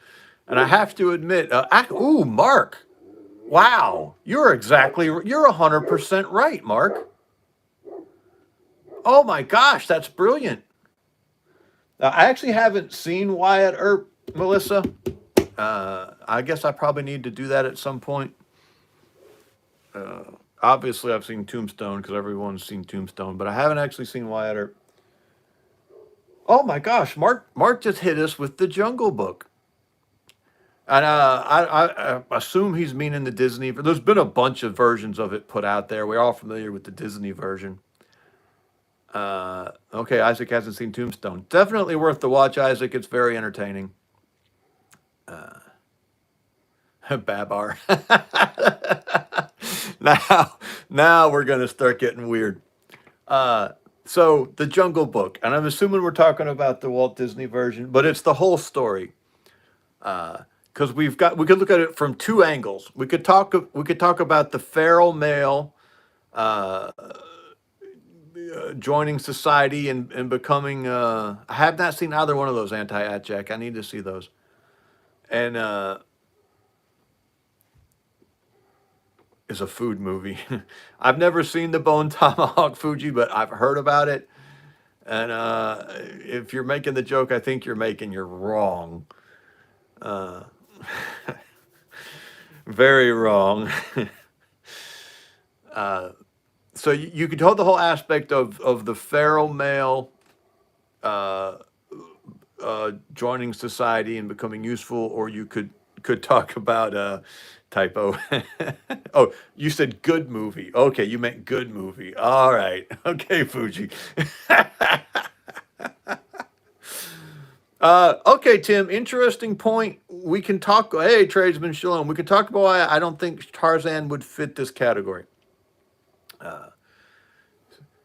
And I have to admit, Mark. Wow, you're 100% right, Mark. Oh my gosh, that's brilliant. I actually haven't seen Wyatt Earp, Melissa. I guess I probably need to do that at some point. Uh, Obviously, I've seen Tombstone because everyone's seen Tombstone, but I haven't actually seen Wyatt Earp. Oh my gosh, Mark just hit us with the Jungle Book. And I assume he's meaning the Disney. There's been a bunch of versions of it put out there. We're all familiar with the Disney version. Okay, Isaac hasn't seen Tombstone. Definitely worth the watch, Isaac. It's very entertaining. Babar. now, now we're gonna start getting weird. So the Jungle Book, and I'm assuming we're talking about the Walt Disney version, but it's the whole story. Because we could look at it from two angles. We could talk about the feral male joining society and becoming. I have not seen either one of those anti-Jack. I need to see those. And is a food movie. I've never seen the Bone Tomahawk Fuji, but I've heard about it. And if you're making the joke, I think you're wrong. Uh, Very wrong. So you could hold the whole aspect of the feral male uh, joining society and becoming useful, or you could talk about typo. Oh, you said good movie. Okay, you meant good movie. All right. Okay, Fuji. Okay, Tim. Interesting point. We can talk. Hey, tradesman Shalom. We can talk about why I don't think Tarzan would fit this category.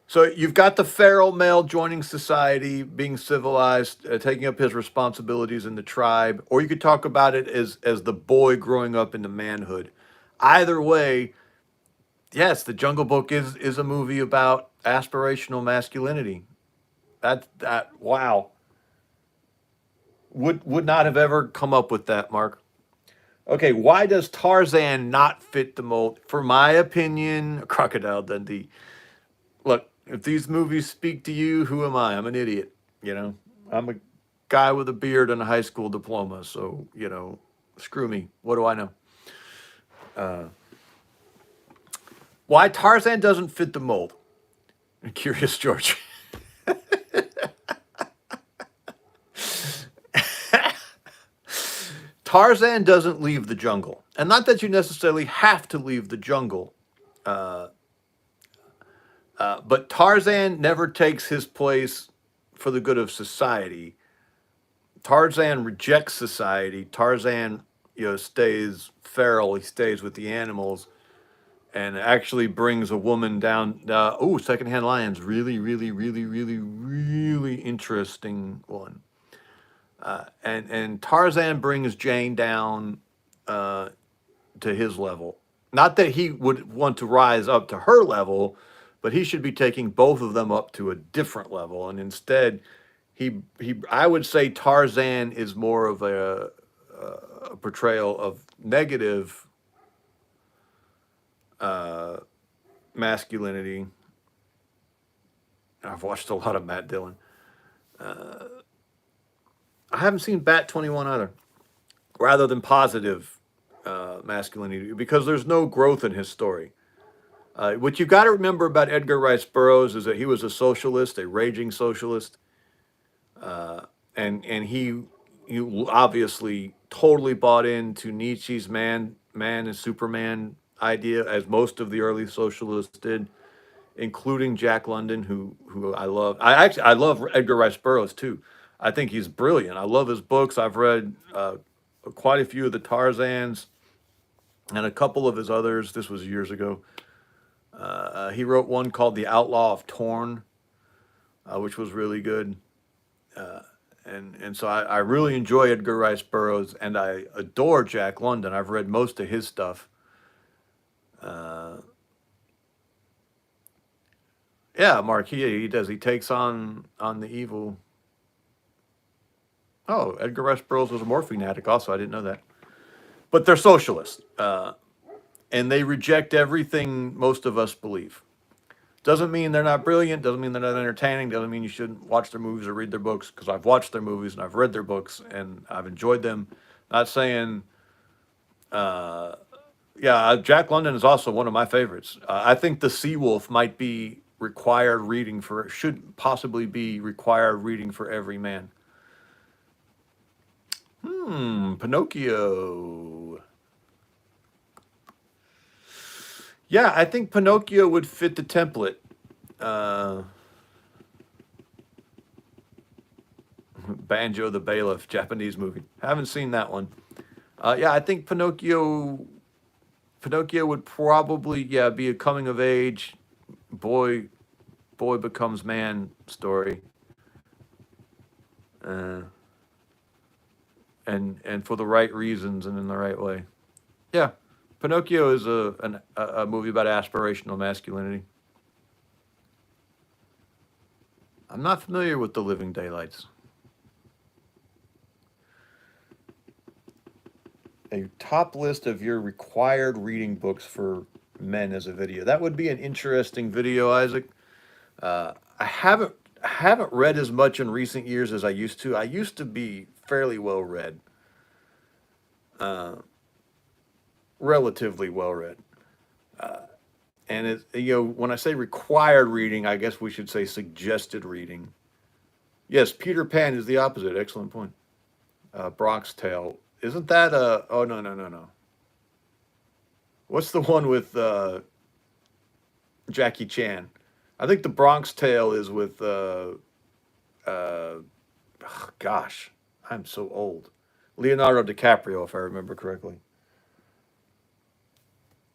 So you've got the feral male joining society, being civilized, taking up his responsibilities in the tribe, or you could talk about it as the boy growing up into manhood. Either way, yes, the Jungle Book is a movie about aspirational masculinity. That wow. Would not have ever come up with that, Mark. Okay, why does Tarzan not fit the mold? For my opinion, Crocodile Dundee. Look, if these movies speak to you, who am I? I'm an idiot. You know, I'm a guy with a beard and a high school diploma. So, screw me. What do I know? Why Tarzan doesn't fit the mold? Curious George. Tarzan doesn't leave the jungle. And not that you necessarily have to leave the jungle. But Tarzan never takes his place for the good of society. Tarzan rejects society. Tarzan, stays feral. He stays with the animals, and actually brings a woman down. Secondhand Lions, really, really, really, really, really interesting one. And Tarzan brings Jane down to his level. Not that he would want to rise up to her level, but he should be taking both of them up to a different level. And instead, I would say Tarzan is more of a portrayal of negative masculinity. I've watched a lot of Matt Dillon. I haven't seen Bat 21 either. Rather than positive masculinity, because there's no growth in his story. What you've got to remember about Edgar Rice Burroughs is that he was a socialist, a raging socialist, and he obviously totally bought into Nietzsche's man and Superman idea, as most of the early socialists did, including Jack London, who I love. I love Edgar Rice Burroughs too. I think he's brilliant. I love his books. I've read quite a few of the Tarzans and a couple of his others. This was years ago. He wrote one called The Outlaw of Torn, which was really good. And so I really enjoy Edgar Rice Burroughs, and I adore Jack London. I've read most of his stuff. Yeah, Mark, he does. He takes on the evil. Oh, Edgar Rice Burroughs was a morphine addict also. I didn't know that. But they're socialists. and they reject everything most of us believe. Doesn't mean they're not brilliant, doesn't mean they're not entertaining, doesn't mean you shouldn't watch their movies or read their books, because I've watched their movies and I've read their books and I've enjoyed them. Not saying, uh, yeah, Jack London is also one of my favorites. I think The Seawolf might be required reading for, should possibly be required reading for every man. Pinocchio. Yeah, I think Pinocchio would fit the template. Uh, Banjo the Bailiff, Japanese movie. Haven't seen that one. Yeah, I think Pinocchio would probably, yeah, be a coming of age boy becomes man story. Uh, and for the right reasons and in the right way. Yeah, Pinocchio is a movie about aspirational masculinity. I'm not familiar with The Living Daylights. A top list of your required reading books for men as a video. That would be an interesting video, Isaac. I haven't read as much in recent years as I used to. I used to be fairly well read, uh, relatively well read. And when I say required reading, I guess we should say suggested reading. Yes, Peter Pan is the opposite. Excellent point. Bronx Tale. Isn't that oh, no, no, no, no. What's the one with Jackie Chan? I think the Bronx Tale is with uh, gosh, I'm so old. Leonardo DiCaprio, if I remember correctly.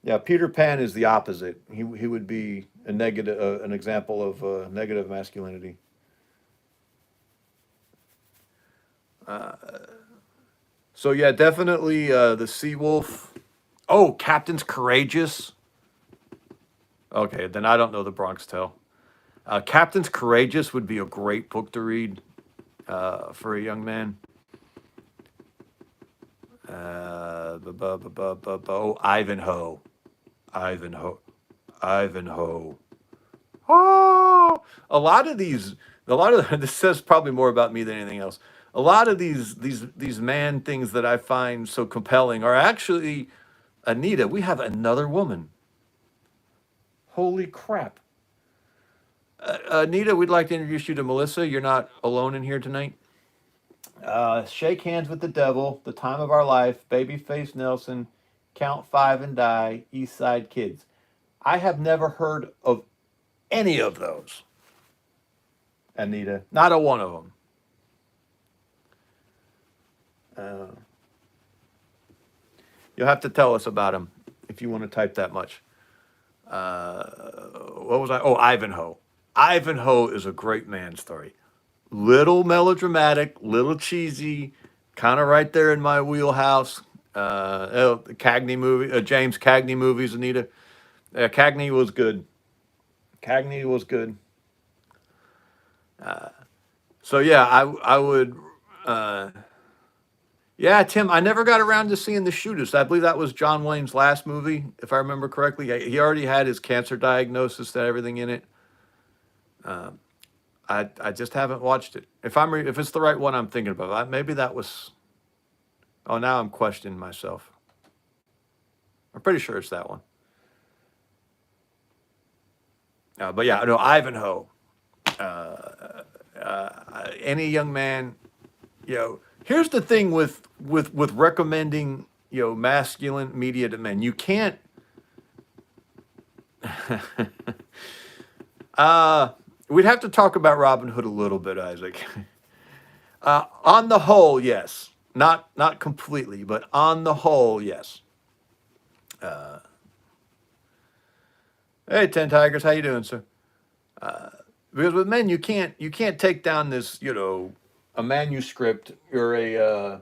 Yeah, Peter Pan is the opposite. He would be a negative, an example of negative masculinity. So yeah, definitely the Sea Wolf. Oh, Captain's Courageous. Okay, then I don't know the Bronx Tale. Captain's Courageous would be a great book to read for a young man. Oh, Ivanhoe. Ivanhoe. Ivanhoe. Oh, a lot of this says probably more about me than anything else. A lot of these man things that I find so compelling are actually Anita. We have another woman. Holy crap. Anita, we'd like to introduce you to Melissa. You're not alone in here tonight. Shake Hands with the Devil, The Time of Our Life, Babyface Nelson, Count Five and Die, East Side Kids. I have never heard of any of those, Anita. Not a one of them. Uh, you'll have to tell us about them if you want to type that much. What was I? Oh, Ivanhoe. Ivanhoe is a great man story. Little melodramatic, little cheesy, kind of right there in my wheelhouse. The Cagney movie, James Cagney movies, Anita. Cagney was good. Cagney was good. So yeah, I would. Uh, yeah, Tim. I never got around to seeing The Shootist. I believe that was John Wayne's last movie, if I remember correctly. He already had his cancer diagnosis, that everything in it. I just haven't watched it. If it's the right one I'm thinking about, maybe that was. Oh, now I'm questioning myself. I'm pretty sure it's that one. But yeah, no, Ivanhoe. Any young man, here's the thing with recommending masculine media to men. You can't. We'd have to talk about Robin Hood a little bit, Isaac. On the whole, yes. Not completely, but on the whole, yes. Hey, Ten Tigers, how you doing, sir? Because with men, you can't take down this a manuscript or a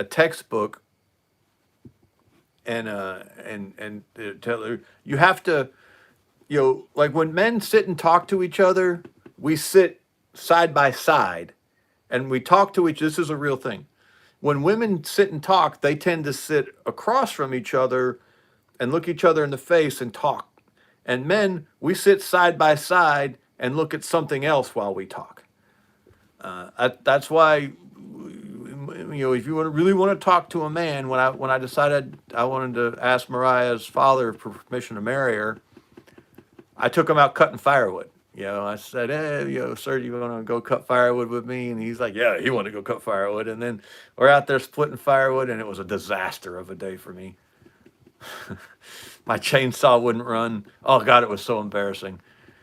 textbook and tell her you have to like when men sit and talk to each other, we sit side by side and we talk to each. This is a real thing. when women sit and talk, they tend to sit across from each other and look each other in the face and talk. And men, we sit side by side and look at something else while we talk. That's why, if you really want to talk to a man, when I decided I wanted to ask Mariah's father for permission to marry her, I took him out cutting firewood. I said, "Hey, sir, you want to go cut firewood with me?" And he's like, "Yeah, he wanted to go cut firewood." And then we're out there splitting firewood, and it was a disaster of a day for me. My chainsaw wouldn't run. Oh God, it was so embarrassing.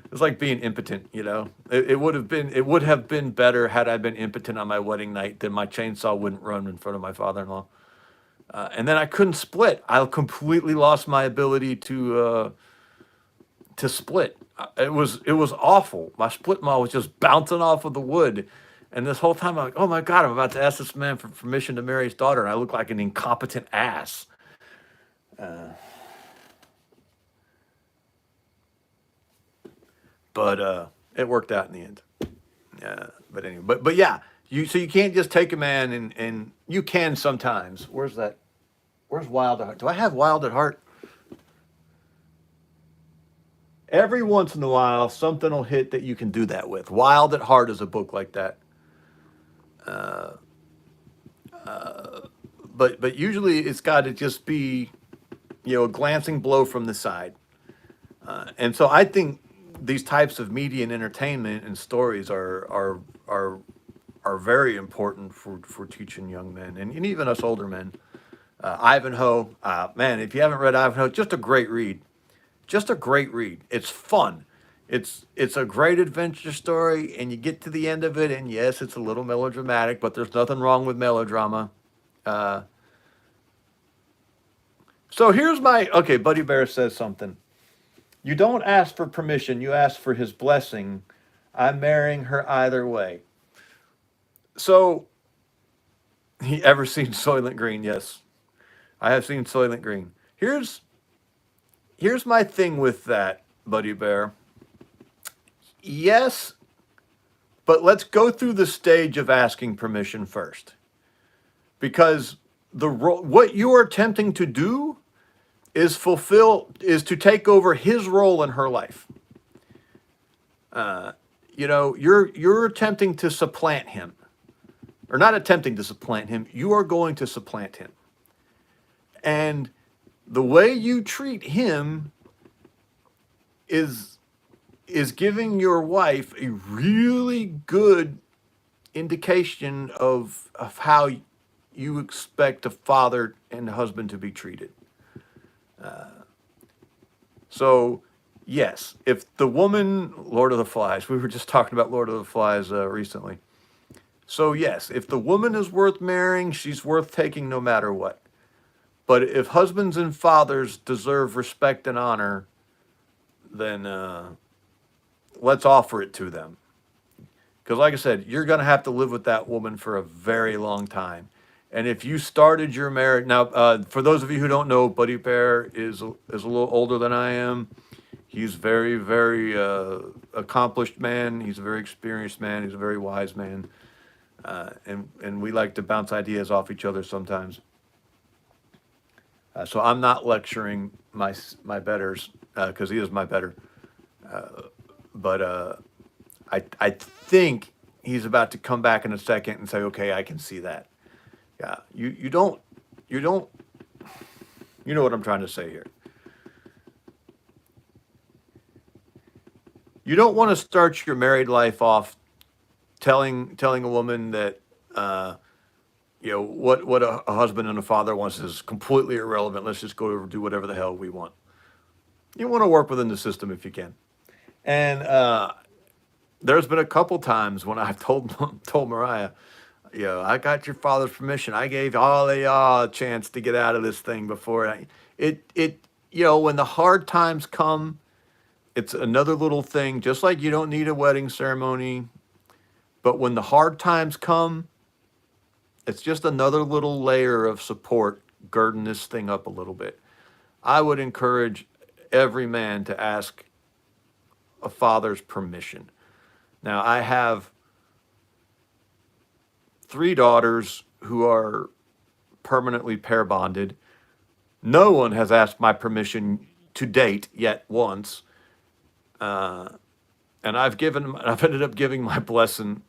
It was like being impotent. It would have been better had I been impotent on my wedding night. Then my chainsaw wouldn't run in front of my father-in-law. And then I couldn't split. I completely lost my ability to split. It was awful. My split maul was just bouncing off of the wood. And this whole time I'm like, oh my God, I'm about to ask this man for permission to marry his daughter, and I look like an incompetent ass. But it worked out in the end. But anyway, but yeah, you can't just take a man and you can sometimes. Where's that? Where's Wild at Heart? Do I have Wild at Heart? Every once in a while, something will hit that you can do that with. Wild at Heart is a book like that. But usually it's got to just be a glancing blow from the side. And so I think these types of media and entertainment and stories are very important for teaching young men and even us older men. Ivanhoe, man, if you haven't read Ivanhoe, just a great read. Just a great read. It's fun. It's a great adventure story, and you get to the end of it, and yes, it's a little melodramatic, but there's nothing wrong with melodrama. Uh, so here's my okay. Buddy Bear says something. You don't ask for permission. You ask for his blessing. I'm marrying her either way. So he ever seen Soylent Green? Yes, I have seen Soylent Green. Here's my thing with that, Buddy Bear. Yes, but let's go through the stage of asking permission first, because what you are attempting to do is to take over his role in her life. You're attempting to supplant him, or not attempting to supplant him. You are going to supplant him, and the way you treat him is giving your wife a really good indication of how you expect a father and a husband to be treated. So, yes, if the woman, Lord of the Flies, we were just talking about Lord of the Flies recently. So, yes, if the woman is worth marrying, she's worth taking no matter what. But if husbands and fathers deserve respect and honor, then let's offer it to them. Because, like I said, you're going to have to live with that woman for a very long time. And if you started your marriage now, for those of you who don't know, Buddy Bear is a little older than I am. He's very, very accomplished man. He's a very experienced man. He's a very wise man, and we like to bounce ideas off each other sometimes. So I'm not lecturing my betters because he is my better, but I think he's about to come back in a second and say, okay, I can see that. Yeah, you don't you know what I'm trying to say here. You don't want to start your married life off telling a woman that what a husband and a father wants is completely irrelevant. Let's just go over do whatever the hell we want. You want to work within the system if you can. And there's been a couple times when I've told Mariah, I got your father's permission. I gave all of y'all a chance to get out of this thing before when the hard times come, it's another little thing, just like you don't need a wedding ceremony. But when the hard times come, it's just another little layer of support girding this thing up a little bit. I would encourage every man to ask a father's permission. Now, I have 3 daughters who are permanently pair bonded. No one has asked my permission to date yet once, uh, and I've ended up giving my blessing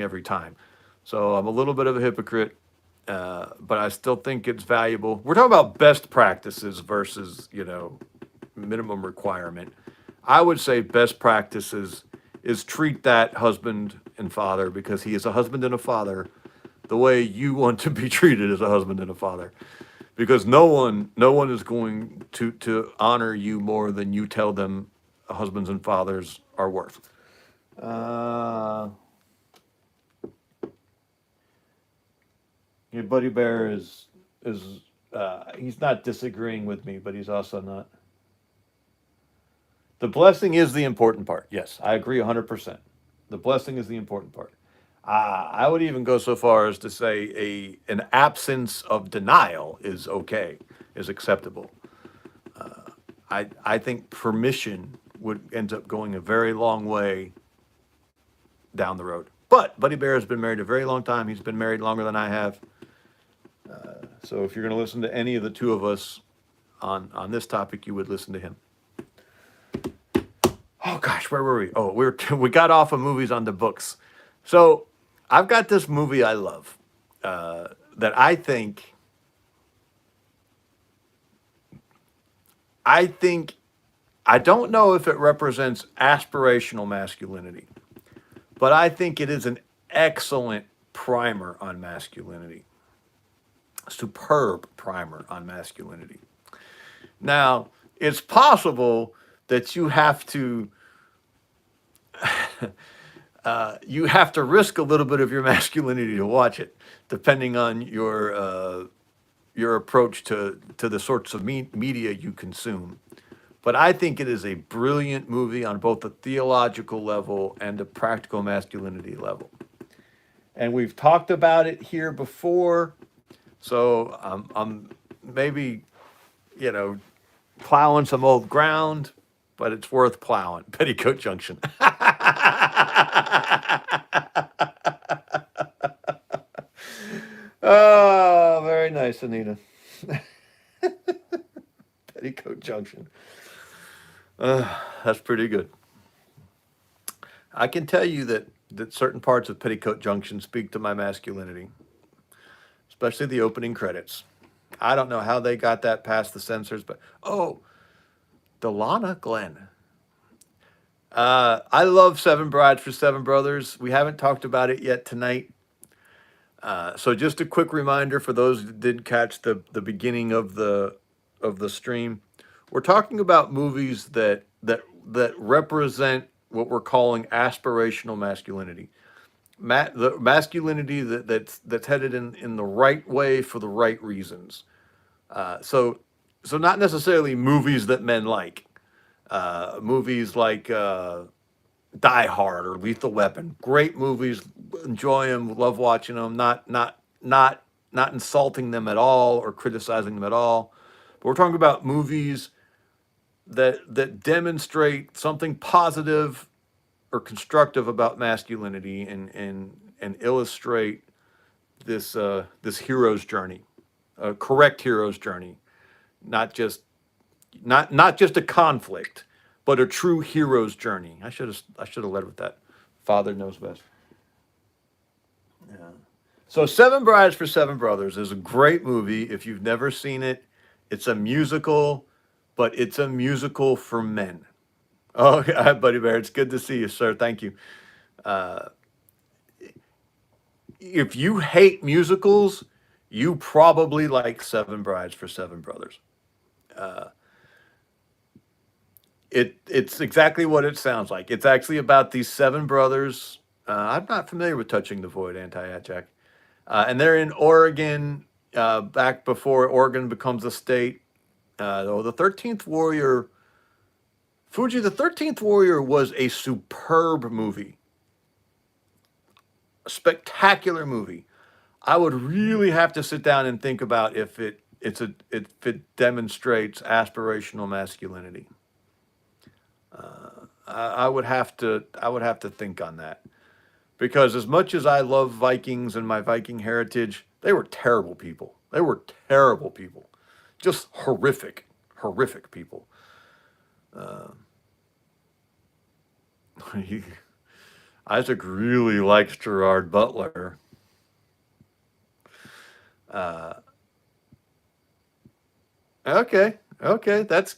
every time. So I'm a little bit of a hypocrite, but I still think it's valuable. We're talking about best practices versus minimum requirement. I would say best practices is treat that husband and father, because he is a husband and a father, the way you want to be treated as a husband and a father, because no one is going to honor you more than you tell them husbands and fathers are worth. Uh, your buddy Bear is he's not disagreeing with me, but he's also not. The blessing is the important part. Yes, I agree 100%. The blessing is the important part. I would even go so far as to say an absence of denial is okay, is acceptable. I think permission would end up going a very long way down the road. But Buddy Bear has been married a very long time. He's been married longer than I have. So if you're going to listen to any of the two of us on this topic, you would listen to him. Oh gosh, where were we? Oh, we got off of movies on the books. So I've got this movie I love that I think I don't know if it represents aspirational masculinity, but I think it is an excellent primer on masculinity. Superb primer on masculinity. Now, it's possible that you have to risk a little bit of your masculinity to watch it, depending on your approach to the sorts of media you consume. But I think it is a brilliant movie on both a theological level and a practical masculinity level. And we've talked about it here before, so I'm maybe you know plowing some old ground, but it's worth plowing. Petticoat Junction. Oh, very nice, Anita. Petticoat Junction. That's pretty good. I can tell you that certain parts of Petticoat Junction speak to my masculinity, especially the opening credits. I don't know how they got that past the censors, but oh, Delana Glenn. I love Seven Brides for Seven Brothers. We haven't talked about it yet tonight. So just a quick reminder for those that didn't catch the beginning of the stream. We're talking about movies that represent what we're calling aspirational masculinity. The masculinity that's headed in the right way for the right reasons. So not necessarily movies that men like. Movies like Die Hard or Lethal Weapon. Great movies. Enjoy them. Love watching them. Not insulting them at all or criticizing them at all. But we're talking about movies that demonstrate something positive or constructive about masculinity and illustrate this hero's journey, a correct hero's journey, not just a conflict, but a true hero's journey. I should have led with that. Father knows best. Yeah. So Seven Brides for Seven Brothers is a great movie. If you've never seen it, it's a musical, but it's a musical for men. Oh, yeah, Buddy Bear, it's good to see you, sir. Thank you. Uh, if you hate musicals, you probably like Seven Brides for Seven Brothers. Uh, it's exactly what it sounds like. It's actually about these seven brothers. I'm not familiar with Touching the Void, Anti-Jack. And they're in Oregon, back before Oregon becomes a state. The 13th Warrior, Fuji, the 13th Warrior was a superb movie. A spectacular movie. I would really have to sit down and think about if it demonstrates aspirational masculinity. I would have to think on that, Because as much as I love Vikings and my Viking heritage, they were terrible people. They were terrible people. Just horrific, horrific people. Uh, Isaac really likes Gerard Butler. Uh, okay, okay, that's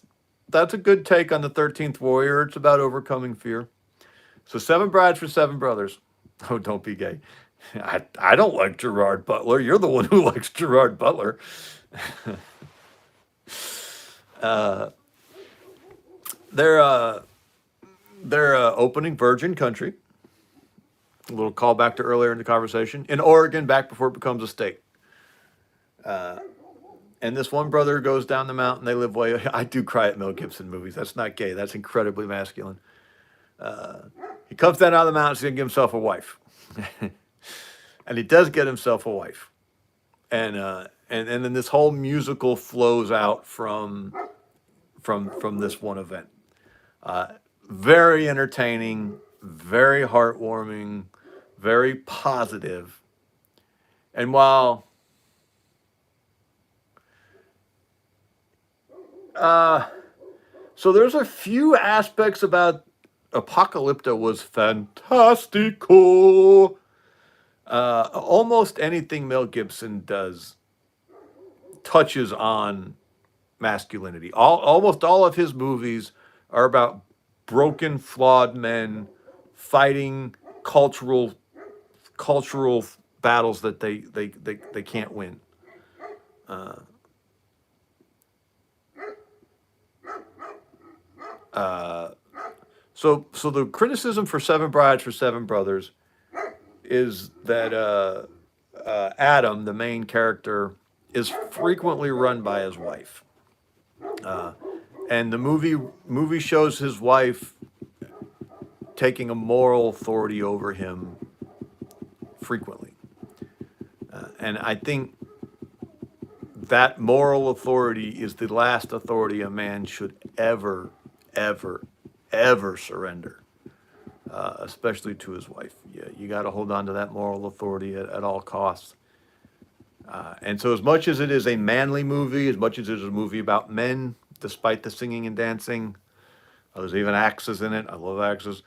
a good take on the 13th Warrior. It's about overcoming fear. So 7 Brides for 7 Brothers. Oh, don't be gay. I don't like Gerard Butler. You're the one who likes Gerard Butler. uh, they're opening Virgin Country. A little callback to earlier in the conversation in Oregon, back before it becomes a state. And this one brother goes down the mountain. They live way. I do cry at Mel Gibson movies. That's not gay. That's incredibly masculine. He comes down out of the mountain. He's gonna get himself a wife, and he does get himself a wife. And then this whole musical flows out from this one event. Very entertaining, very heartwarming, very positive. And while so there's a few aspects about Apocalypto was fantastical. Almost anything Mel Gibson does touches on masculinity. Almost all of his movies are about broken, flawed men fighting cultural battles that they can't win. Uh, uh, so the criticism for 7 Brides for 7 Brothers is that Adam, the main character, is frequently run by his wife. And the movie shows his wife taking a moral authority over him frequently. And I think that moral authority is the last authority a man should ever, ever, ever surrender, especially to his wife. Yeah, you got to hold on to that moral authority at all costs. And so, as much as it is a manly movie, as much as it is a movie about men, despite the singing and dancing, there's even axes in it. I love axes.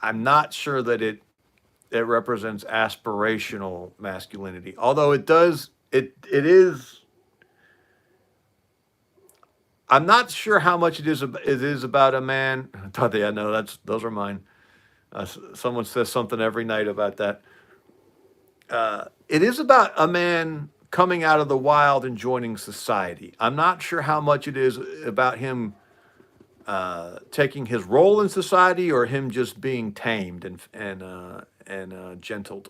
I'm not sure that it represents aspirational masculinity, although it does. It is. I'm not sure how much it is about a man. Yeah, no, those are mine. Someone says something every night about that. It is about a man coming out of the wild and joining society. I'm not sure how much it is about him taking his role in society or him just being tamed and gentled.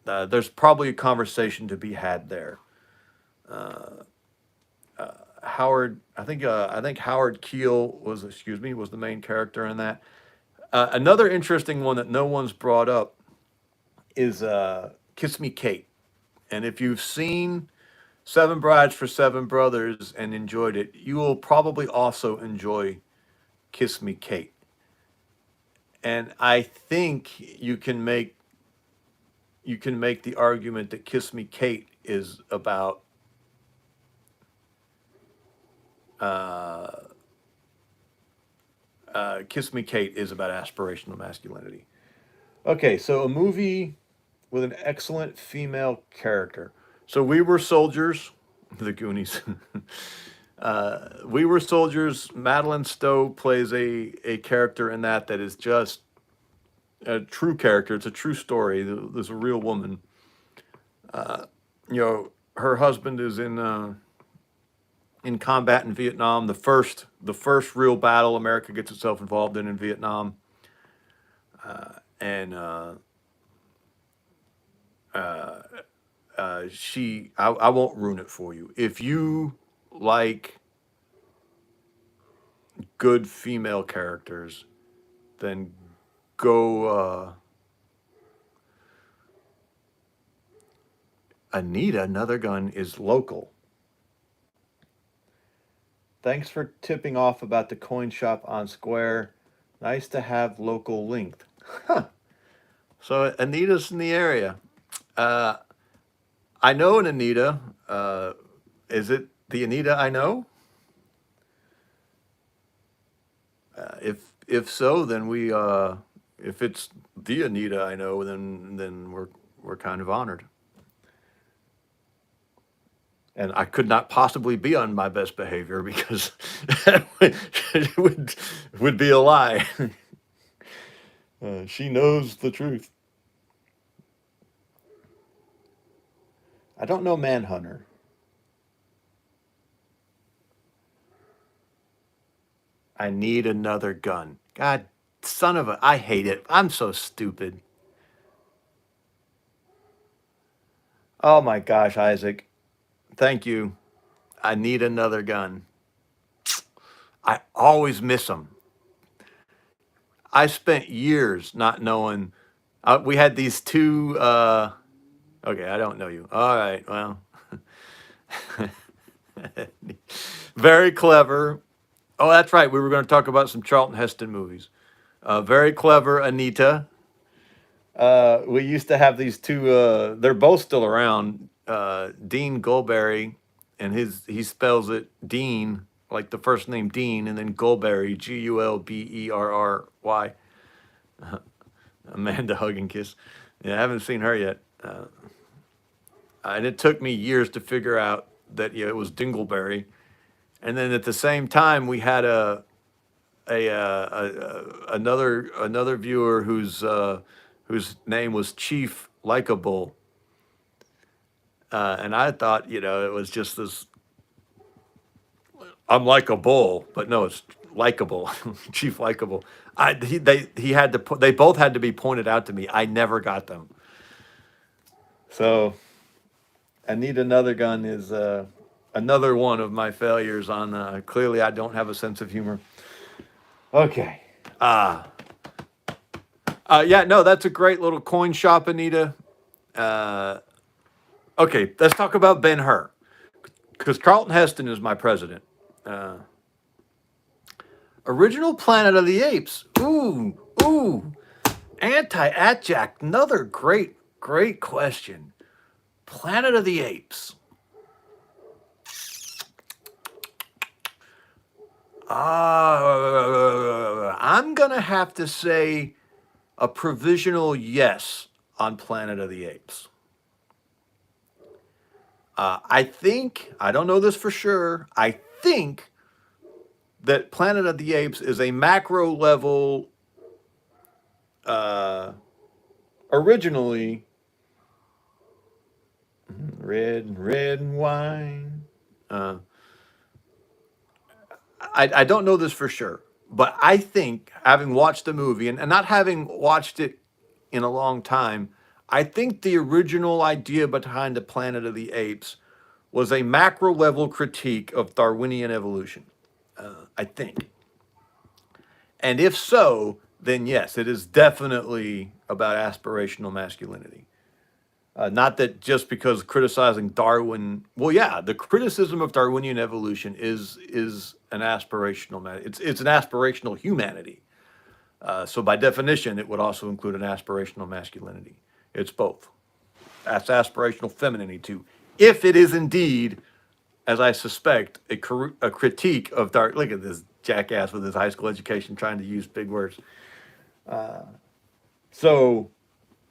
There's probably a conversation to be had there. Howard, I think Howard Keel was the main character in that. Another interesting one that no one's brought up is Kiss Me Kate. And if you've seen 7 Brides for 7 Brothers and enjoyed it, you will probably also enjoy Kiss Me Kate. And I think you can make the argument that Kiss Me Kate is about Kiss Me Kate is about aspirational masculinity. Okay, so a movie with an excellent female character. So We Were Soldiers, The Goonies. We Were Soldiers. Madeline Stowe plays a character in that is just a true character. It's a true story. There's a real woman. Her husband is in combat in Vietnam. The first real battle America gets itself involved in Vietnam. And I won't ruin it for you. If you like good female characters, then go Anita Another Gun is local. Thanks for tipping off about the coin shop on Square. Nice to have local linked. Huh. So Anita's in the area. Uh, I know an Anita. Is it the Anita I know? If so, then we if it's the Anita I know, then we're kind of honored. And I could not possibly be on my best behavior because it would be a lie. She knows the truth. I don't know Manhunter. I need another gun. God, son of a, I hate it. I'm so stupid. Oh my gosh, Isaac. Thank you. I need another gun. I always miss them. I spent years not knowing. We had these two. Okay, I don't know you. All right, well, very clever. Oh, that's right. We were going to talk about some Charlton Heston movies. Very clever, Anita. We used to have these two. They're both still around. Dean Goldberry, and he spells it Dean like the first name Dean, and then Goldberry, Gulberry. Amanda Hug and Kiss. Yeah, I haven't seen her yet. And it took me years to figure out that it was Dingleberry. And then at the same time, we had another viewer whose name was Chief Likeable, and I thought it was just this. I'm like a bull, but no, it's likable, Chief Likeable. They both had to be pointed out to me. I never got them. So I need another gun is another one of my failures on clearly I don't have a sense of humor. Okay. Yeah, no, that's a great little coin shop, Anita. Okay, let's talk about Ben-Hur. Because Charlton Heston is my president. Original Planet of the Apes. Ooh. Anti-Atjack. Another great question. Planet of the Apes. I'm going to have to say a provisional yes on Planet of the Apes. I don't know this for sure. I think that Planet of the Apes is a macro level, originally red wine. I don't know this for sure, but I think having watched the movie and not having watched it in a long time, I think the original idea behind the Planet of the Apes was a macro level critique of Darwinian evolution. I think. And if so, then yes, it is definitely about aspirational masculinity. Not that just because criticizing Darwin, well, yeah, the criticism of Darwinian evolution is an aspirational it's an aspirational humanity. So by definition, it would also include an aspirational masculinity. It's both. That's aspirational femininity too, if it is indeed, as I suspect, a critique of Darwin. Look at this jackass with his high school education trying to use big words. So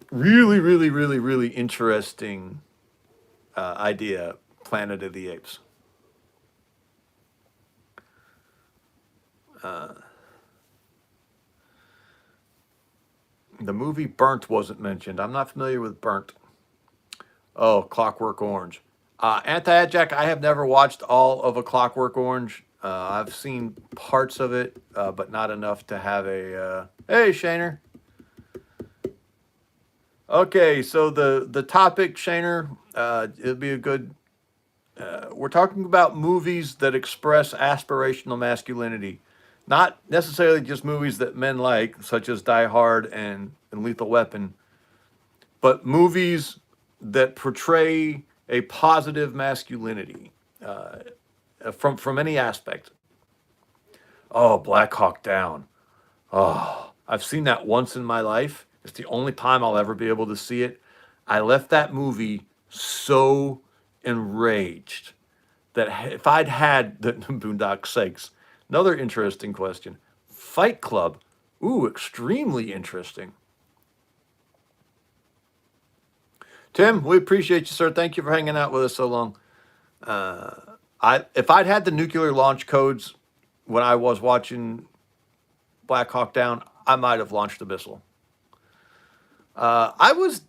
really interesting idea, Planet of the Apes. The movie Burnt wasn't mentioned. I'm not familiar with Burnt. Oh, Clockwork Orange. Anti-Jack, I have never watched all of A Clockwork Orange. I've seen parts of it, but not enough to have a. Hey, Shaner. Okay, so the topic, Shaner, it'll be a good. We're talking about movies that express aspirational masculinity, not necessarily just movies that men like, such as Die Hard and Lethal Weapon, but movies that portray a positive masculinity from any aspect. Oh, Black Hawk Down. Oh, I've seen that once in my life. It's the only time I'll ever be able to see it. I left that movie so enraged that if I'd had the Boondock Sakes, another interesting question. Fight Club. Ooh, extremely interesting. Tim, we appreciate you, sir. Thank you for hanging out with us so long. If I'd had the nuclear launch codes when I was watching Black Hawk Down, I might have launched a missile. I was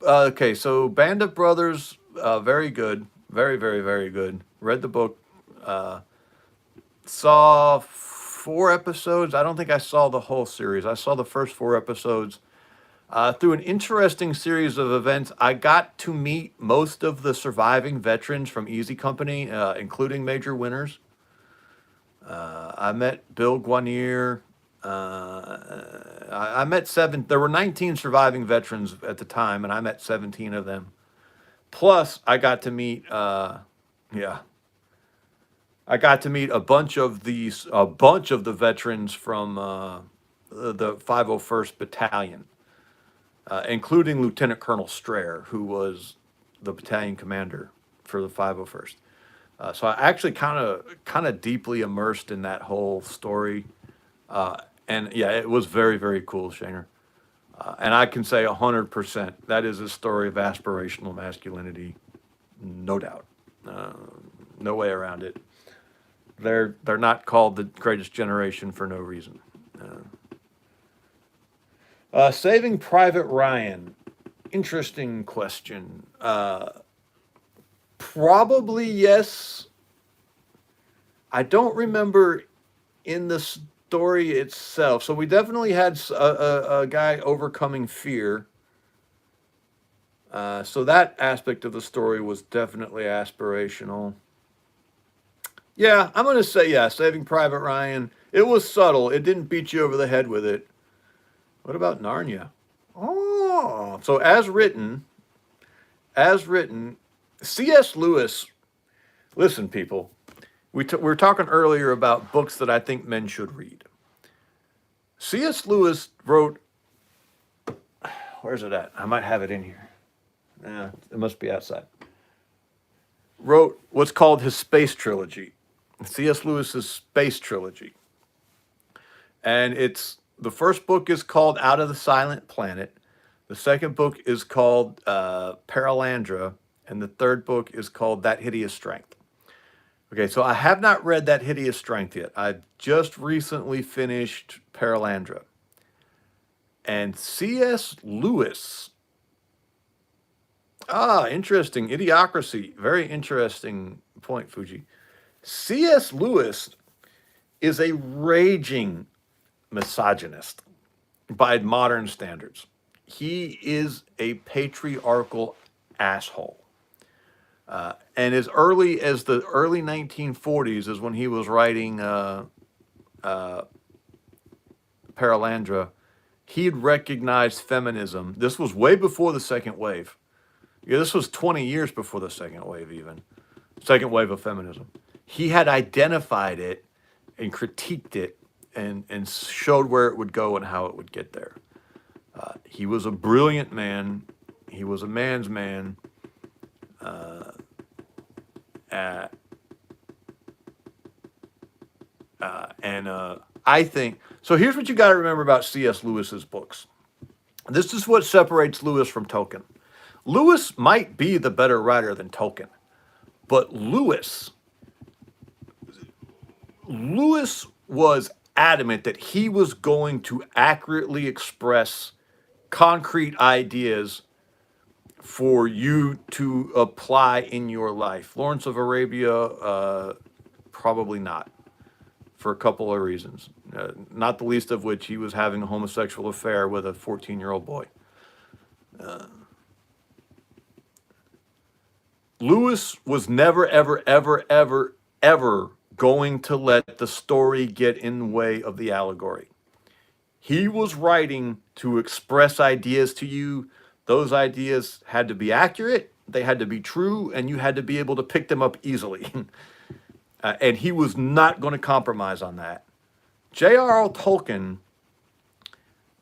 okay, so Band of Brothers, very good, very, very, very good. Read the book, saw 4 episodes. I don't think I saw the whole series. I saw the first 4 episodes. Through an interesting series of events, I got to meet most of the surviving veterans from Easy Company, including Major Winners. I met Bill Guanier. I met there were 19 surviving veterans at the time, and I met 17 of them. Plus, I got to meet, yeah, I got to meet a bunch of the veterans from the 501st Battalion, including Lieutenant Colonel Strayer, who was the battalion commander for the 501st. So I actually kind of deeply immersed in that whole story. And yeah, it was very, very cool, Shaner. And I can say 100% that is a story of aspirational masculinity, no doubt, no way around it. They're not called the greatest generation for no reason. Saving Private Ryan, interesting question. Probably yes. I don't remember in the story itself. So we definitely had a guy overcoming fear. So that aspect of the story was definitely aspirational. Yeah, I'm going to say yeah, Saving Private Ryan. It was subtle. It didn't beat you over the head with it. What about Narnia? Oh, so as written, C.S. Lewis, listen, people, we were talking earlier about books that I think men should read. C.S. Lewis wrote, where's it at? I might have it in here. Yeah, it must be outside. Wrote what's called his Space Trilogy, C.S. Lewis's Space Trilogy. And the first book is called Out of the Silent Planet. The second book is called Perelandra. And the third book is called That Hideous Strength. Okay, so I have not read That Hideous Strength yet. I just recently finished Perelandra. And C.S. Lewis, interesting. Idiocracy, very interesting point, Fuji. C.S. Lewis is a raging misogynist by modern standards. He is a patriarchal asshole. And as early as the early 1940s is when he was writing Perelandra. He'd recognized feminism. This was way before the second wave. Yeah, this was 20 years before the second wave even. Second wave of feminism. He had identified it and critiqued it and showed where it would go and how it would get there. He was a brilliant man. He was a man's man. I think, so here's what you got to remember about C.S. Lewis's books. This is what separates Lewis from Tolkien. Lewis might be the better writer than Tolkien, but Lewis was adamant that he was going to accurately express concrete ideas for you to apply in your life. Lawrence of Arabia, probably not, for a couple of reasons. Not the least of which he was having a homosexual affair with a 14-year-old boy. Lewis was never, ever, ever, ever, ever going to let the story get in the way of the allegory. He was writing to express ideas to you. Those ideas had to be accurate, they had to be true, and you had to be able to pick them up easily. And he was not going to compromise on that. J.R.R. Tolkien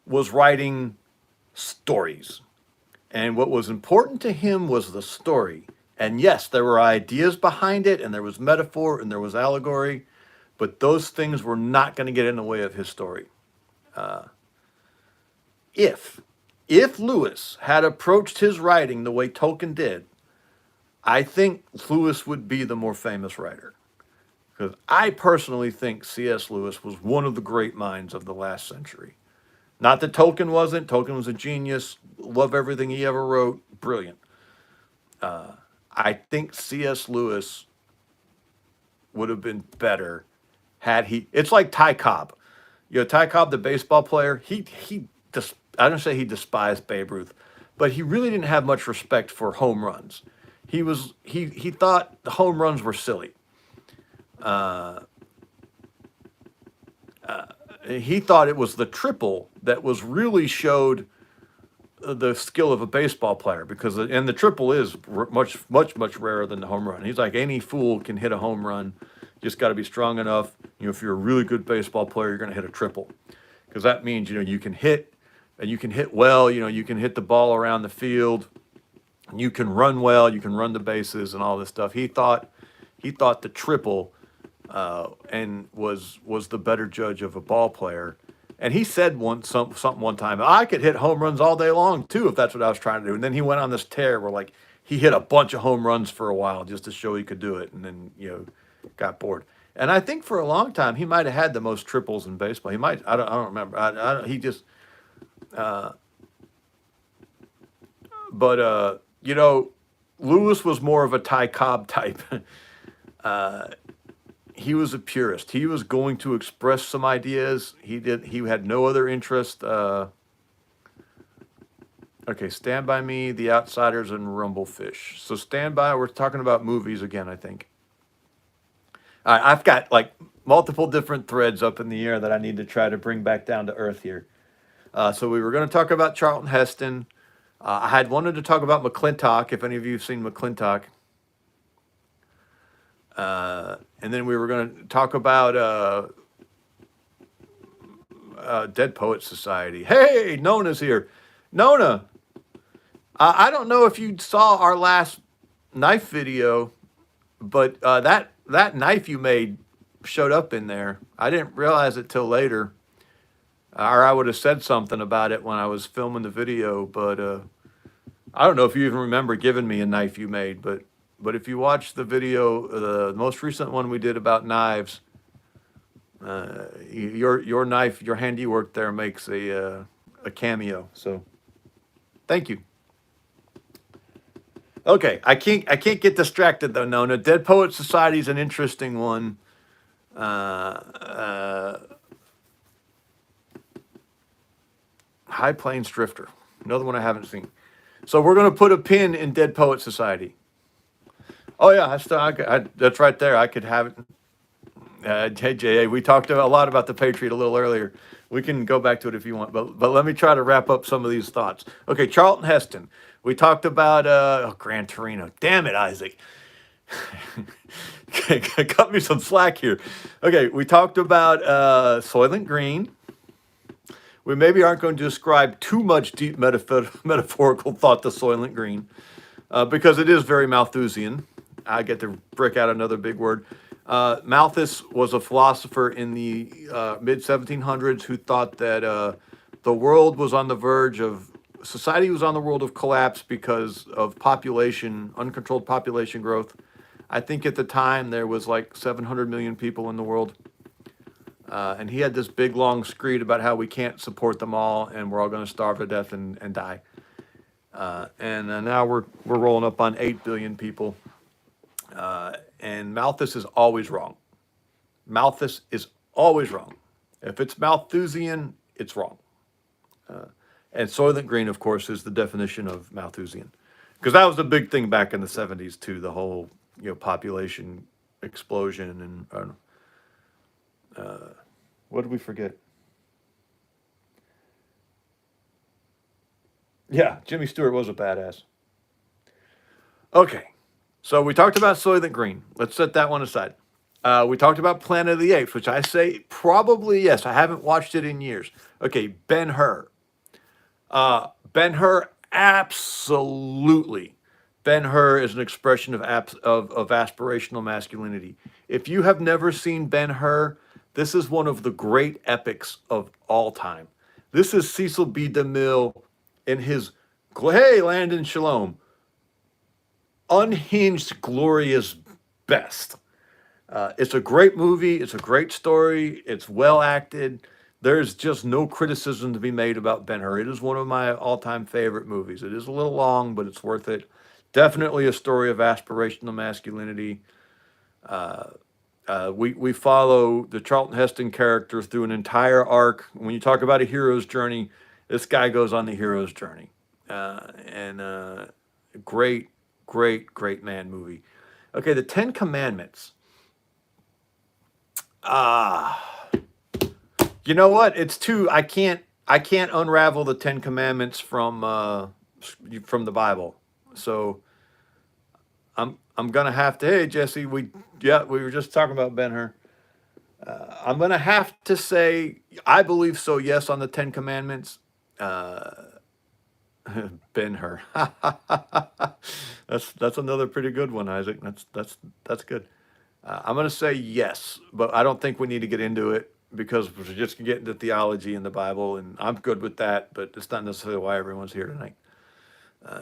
was writing stories. And what was important to him was the story. And yes, there were ideas behind it, and there was metaphor, and there was allegory, but those things were not going to get in the way of his story. If Lewis had approached his writing the way Tolkien did, I think Lewis would be the more famous writer. Because I personally think C.S. Lewis was one of the great minds of the last century. Not that Tolkien wasn't. Tolkien was a genius. Love everything he ever wrote. Brilliant. I think C.S. Lewis would have been better had he. It's like Ty Cobb. Ty Cobb, the baseball player. I don't say he despised Babe Ruth, but he really didn't have much respect for home runs. He thought the home runs were silly. He thought it was the triple that was really showed the skill of a baseball player, because the triple is much rarer than the home run. He's like, any fool can hit a home run. Just got to be strong enough. If you're a really good baseball player, you're going to hit a triple, because that means you can hit, and you can hit well. You can hit the ball around the field, and you can run well. You can run the bases and all this stuff. He thought the triple and was the better judge of a ball player. And he said something one time, I could hit home runs all day long too if that's what I was trying to do. And then he went on this tear where he hit a bunch of home runs for a while just to show he could do it, and then got bored. And I think for a long time he might have had the most triples in baseball. He might. I don't remember. He just. But Lewis was more of a Ty Cobb type. He was a purist. He was going to express some ideas. He had no other interest. Okay, Stand By Me, The Outsiders, and Rumblefish. So Stand By, we're talking about movies again, I think. All right, I've got multiple different threads up in the air that I need to try to bring back down to earth here. So we were going to talk about Charlton Heston. I had wanted to talk about McClintock, if any of you have seen McClintock. And then we were going to talk about Dead Poets Society. Hey, Nona's here. Nona, I don't know if you saw our last knife video, but that knife you made showed up in there. I didn't realize it till later, or I would have said something about it when I was filming the video. But I don't know if you even remember giving me a knife you made, but if you watch the video, the most recent one we did about knives, your knife, your handiwork there makes a cameo. So, thank you. Okay, I can't get distracted though, Nona. Dead Poet Society is an interesting one. High Plains Drifter, another one I haven't seen. So we're going to put a pin in Dead Poet Society. Oh yeah, that's right there. I could have it. JA, we talked a lot about the Patriot a little earlier. We can go back to it if you want, but let me try to wrap up some of these thoughts. Okay, Charlton Heston. We talked about Gran Torino. Damn it, Isaac. Cut me some slack here. Okay, we talked about Soylent Green. We maybe aren't going to describe too much deep metaphorical thought to Soylent Green because it is very Malthusian. I get to break out another big word. Malthus was a philosopher in the mid-1700s who thought that the world was on the verge of, society was on the world of collapse because of uncontrolled population growth. I think at the time there was 700 million people in the world. And he had this big long screed about how we can't support them all and we're all going to starve to death and die. And now we're rolling up on 8 billion people. And Malthus is always wrong. Malthus is always wrong. If it's Malthusian, it's wrong. And Soylent Green, of course, is the definition of Malthusian. Because that was a big thing back in the 70s, too, the whole population explosion. And what did we forget? Yeah, Jimmy Stewart was a badass. Okay. So we talked about Soylent Green. Let's set that one aside. We talked about Planet of the Apes, which I say probably yes. I haven't watched it in years. Okay, Ben-Hur. Ben-Hur, absolutely. Ben-Hur is an expression of aspirational masculinity. If you have never seen Ben-Hur, this is one of the great epics of all time. This is Cecil B. DeMille in his, hey, Landon Shalom, unhinged, glorious best. It's a great movie. It's a great story. It's well acted. There's just no criticism to be made about Ben-Hur. It is one of my all-time favorite movies. It is a little long, but it's worth it. Definitely a story of aspirational masculinity. We follow the Charlton Heston character through an entire arc. When you talk about a hero's journey, this guy goes on the hero's journey. Great, great, great man movie. Okay, the Ten Commandments. You know what? It's too. I can't unravel the Ten Commandments from the Bible. So I'm gonna have to. Hey Jesse, we were just talking about Ben-Hur. I'm gonna have to say I believe so. Yes, on the Ten Commandments. Ben-Hur. That's another pretty good one, Isaac. That's good. I'm going to say yes, but I don't think we need to get into it because we're just going to get into theology in the Bible, and I'm good with that, but it's not necessarily why everyone's here tonight.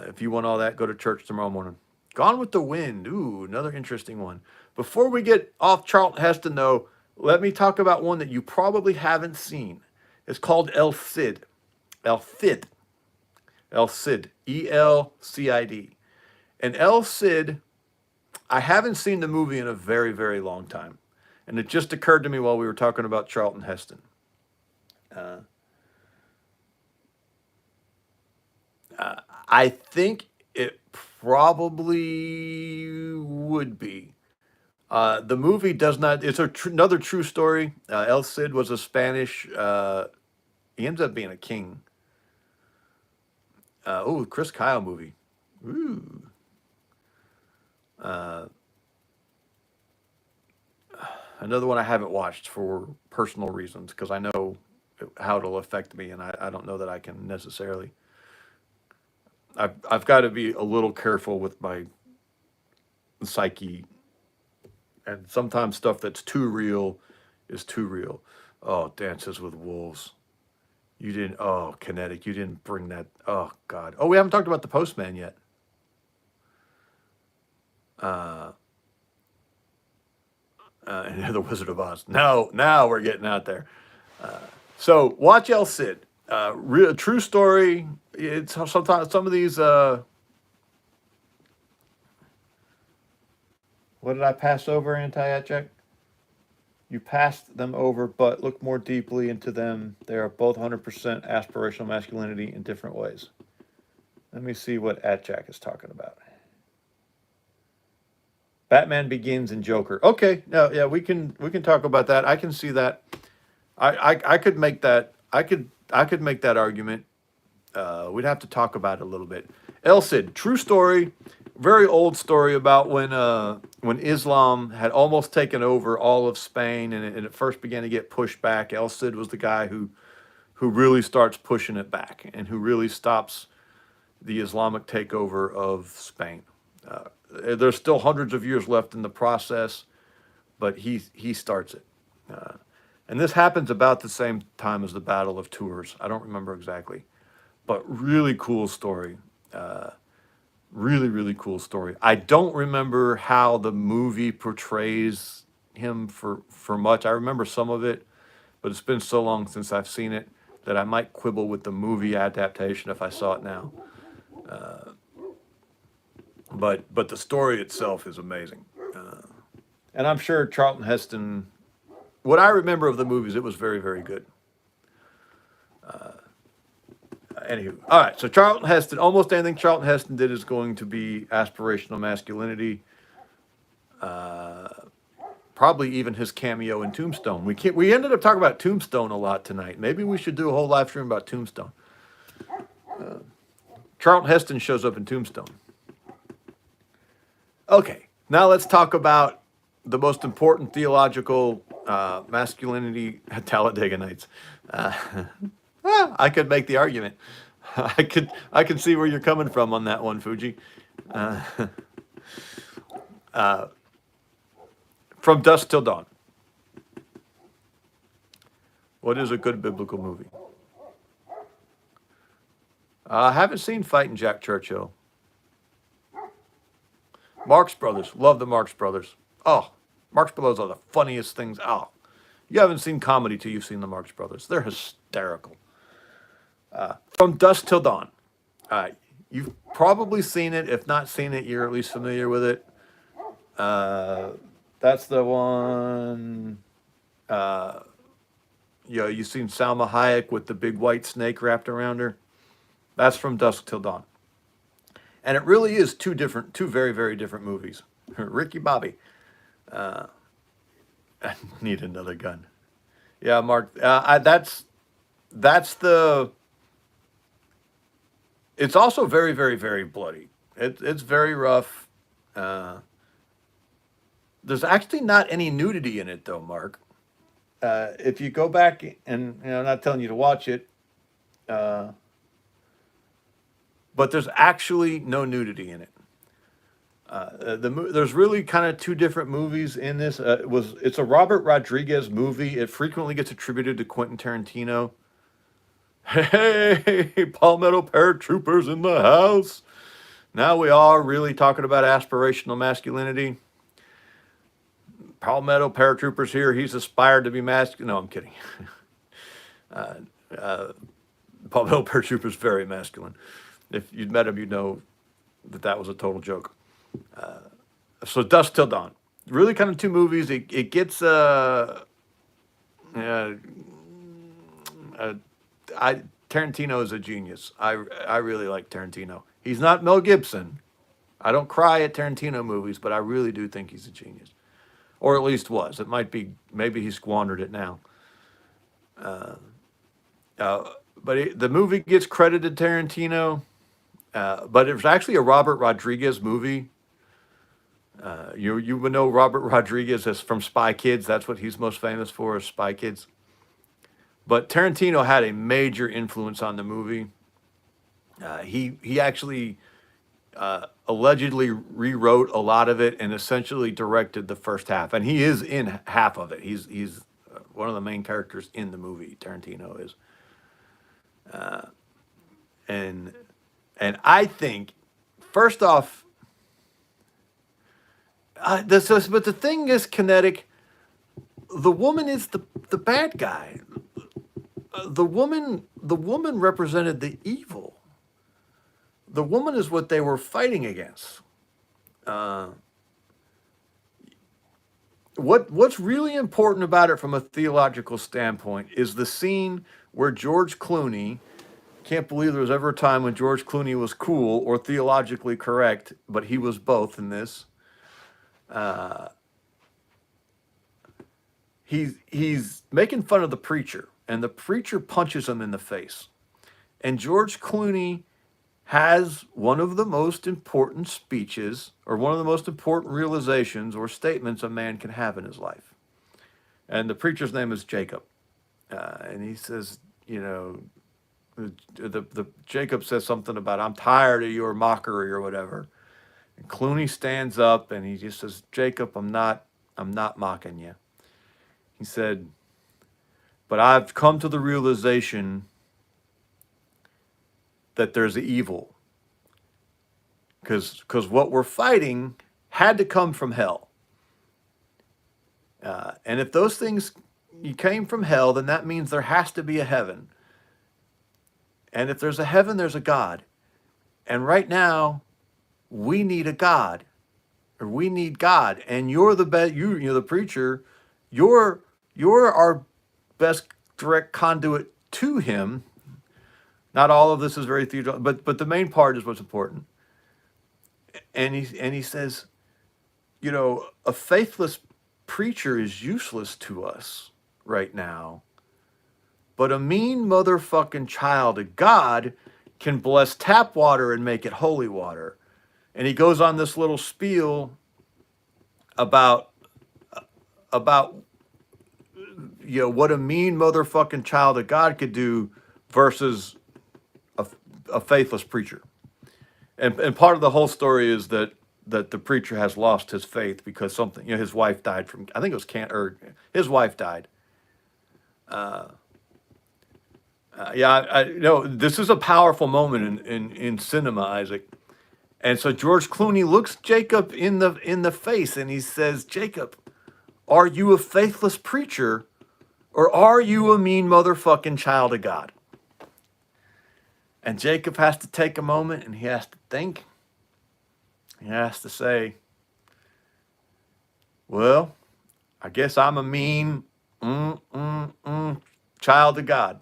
If you want all that, go to church tomorrow morning. Gone with the Wind. Ooh, another interesting one. Before we get off Charlton Heston, though, let me talk about one that you probably haven't seen. It's called El Cid. El Cid. El Cid. E-L-C-I-D. And El Cid, I haven't seen the movie in a very, very long time. And it just occurred to me while we were talking about Charlton Heston. I think it probably would be. The movie does not, it's another true story. El Cid was a Spanish, he ends up being a king. Chris Kyle movie. Ooh. Another one I haven't watched for personal reasons because I know how it'll affect me, and I don't know that I can necessarily. I've got to be a little careful with my psyche, and sometimes stuff that's too real is too real. Oh, Dances with Wolves. You didn't. Oh, Kinetic. You didn't bring that. Oh God. Oh, we haven't talked about The Postman yet. And The Wizard of Oz. Now we're getting out there. So watch El Cid. True story. It's sometimes some of these. What did I pass over, anti check? You passed them over, but look more deeply into them. They are both 100% aspirational masculinity in different ways. Let me see what Atchak is talking about. Batman Begins and Joker. Okay, no, yeah, we can talk about that. I can see that. I could make that. I could make that argument. We'd have to talk about it a little bit. El Cid, true story, very old story about when Islam had almost taken over all of Spain and it first began to get pushed back. El Cid was the guy who really starts pushing it back and who really stops the Islamic takeover of Spain. There's still hundreds of years left in the process, but he starts it. And this happens about the same time as the Battle of Tours. I don't remember exactly, but really cool story. Really, really cool story. I don't remember how the movie portrays him for much. I remember some of it, but it's been so long since I've seen it that I might quibble with the movie adaptation if I saw it now. But the story itself is amazing. And I'm sure Charlton Heston, what I remember of the movies, it was very, very good. Anywho, all right, so Charlton Heston, almost anything Charlton Heston did is going to be aspirational masculinity. Probably even his cameo in Tombstone. We ended up talking about Tombstone a lot tonight. Maybe we should do a whole live stream about Tombstone. Charlton Heston shows up in Tombstone. Okay, now let's talk about the most important theological masculinity Talladega Nights. Uh, I could make the argument. I could see where you're coming from on that one, Fuji. Uh, from Dusk Till Dawn. What is a good biblical movie? I haven't seen Fighting Jack Churchill. Marx Brothers. Love the Marx Brothers. Oh, Marx Brothers are the funniest things. Oh, you haven't seen comedy till you've seen the Marx Brothers. They're hysterical. From Dusk Till Dawn. You've probably seen it. If not seen it, you're at least familiar with it. That's the one. You've seen Salma Hayek with the big white snake wrapped around her. That's From Dusk Till Dawn. And it really is two very, very different movies. Ricky Bobby. I need another gun. Yeah, Mark. That's the. It's also very, very, very bloody. It's very rough. There's actually not any nudity in it, though, Mark. If you go back and I'm not telling you to watch it, but there's actually no nudity in it. There's really kind of two different movies in this. It's a Robert Rodriguez movie. It frequently gets attributed to Quentin Tarantino. Hey, Palmetto Paratroopers in the house. Now we are really talking about aspirational masculinity. Palmetto Paratroopers here. He's aspired to be masculine. No, I'm kidding. Palmetto Paratroopers very masculine. If you'd met him, you'd know that was a total joke. So Dusk Till Dawn. Really kind of two movies. It gets Tarantino is a genius. I really like Tarantino. He's not Mel Gibson. I don't cry at Tarantino movies, but I really do think he's a genius, or at least was. It might be, maybe he squandered it now. But the movie gets credited Tarantino, but it was actually a Robert Rodriguez movie. You would know Robert Rodriguez as from Spy Kids. That's what he's most famous for, is Spy Kids. But Tarantino had a major influence on the movie. He actually allegedly rewrote a lot of it and essentially directed the first half. And he is in half of it. He's one of the main characters in the movie. Tarantino is. And I think, first off, but the thing is, Kinetic, the woman is the bad guy. The woman represented the evil. The woman is what they were fighting against. What's really important about it from a theological standpoint is the scene where George Clooney, can't believe there was ever a time when George Clooney was cool or theologically correct, but he was both in this. He's making fun of the preacher, and the preacher punches him in the face. And George Clooney has one of the most important speeches, or one of the most important realizations or statements a man can have in his life. And the preacher's name is Jacob. And he says, the Jacob says something about, I'm tired of your mockery or whatever. And Clooney stands up and he just says, Jacob, I'm not mocking you. He said, but I've come to the realization that there's evil. Because what we're fighting had to come from hell. And if those things came from hell, then that means there has to be a heaven. And if there's a heaven, there's a God. And right now, we need a God. Or we need God. And you're the best, you're the preacher, you're our best direct conduit to him. Not all of this is very theological, but the main part is what's important. And he says, a faithless preacher is useless to us right now, but a mean motherfucking child of God can bless tap water and make it holy water. And he goes on this little spiel about about what a mean motherfucking child of God could do versus a, a faithless preacher. And part of the whole story is that the preacher has lost his faith because something, his wife died from, I think it was or his wife died. This is a powerful moment in cinema, Isaac. And so George Clooney looks Jacob in the face and he says, Jacob, are you a faithless preacher or are you a mean motherfucking child of God? And Jacob has to take a moment and he has to think. He has to say, well, I guess I'm a mean child of God.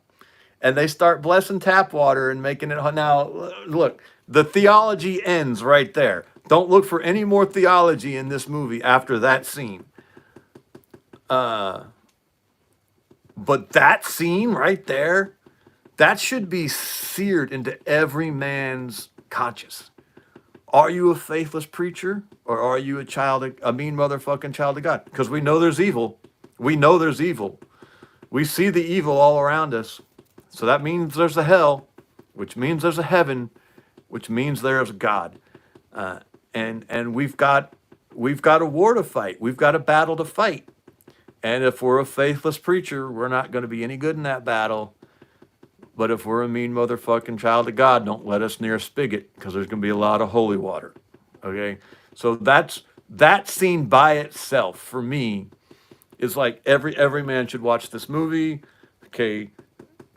And they start blessing tap water and making it. Now, look, the theology ends right there. Don't look for any more theology in this movie after that scene. But that scene right there, that should be seared into every man's conscience. Are you a faithless preacher or are you a mean motherfucking child of God? Because we know there's evil. We know there's evil. We see the evil all around us. So that means there's a hell, which means there's a heaven, which means there's a God. And we've got a war to fight. We've got a battle to fight. And if we're a faithless preacher, we're not going to be any good in that battle. But if we're a mean motherfucking child of God, don't let us near a spigot because there's going to be a lot of holy water. Okay? So that scene by itself, for me, is like every man should watch this movie. Okay,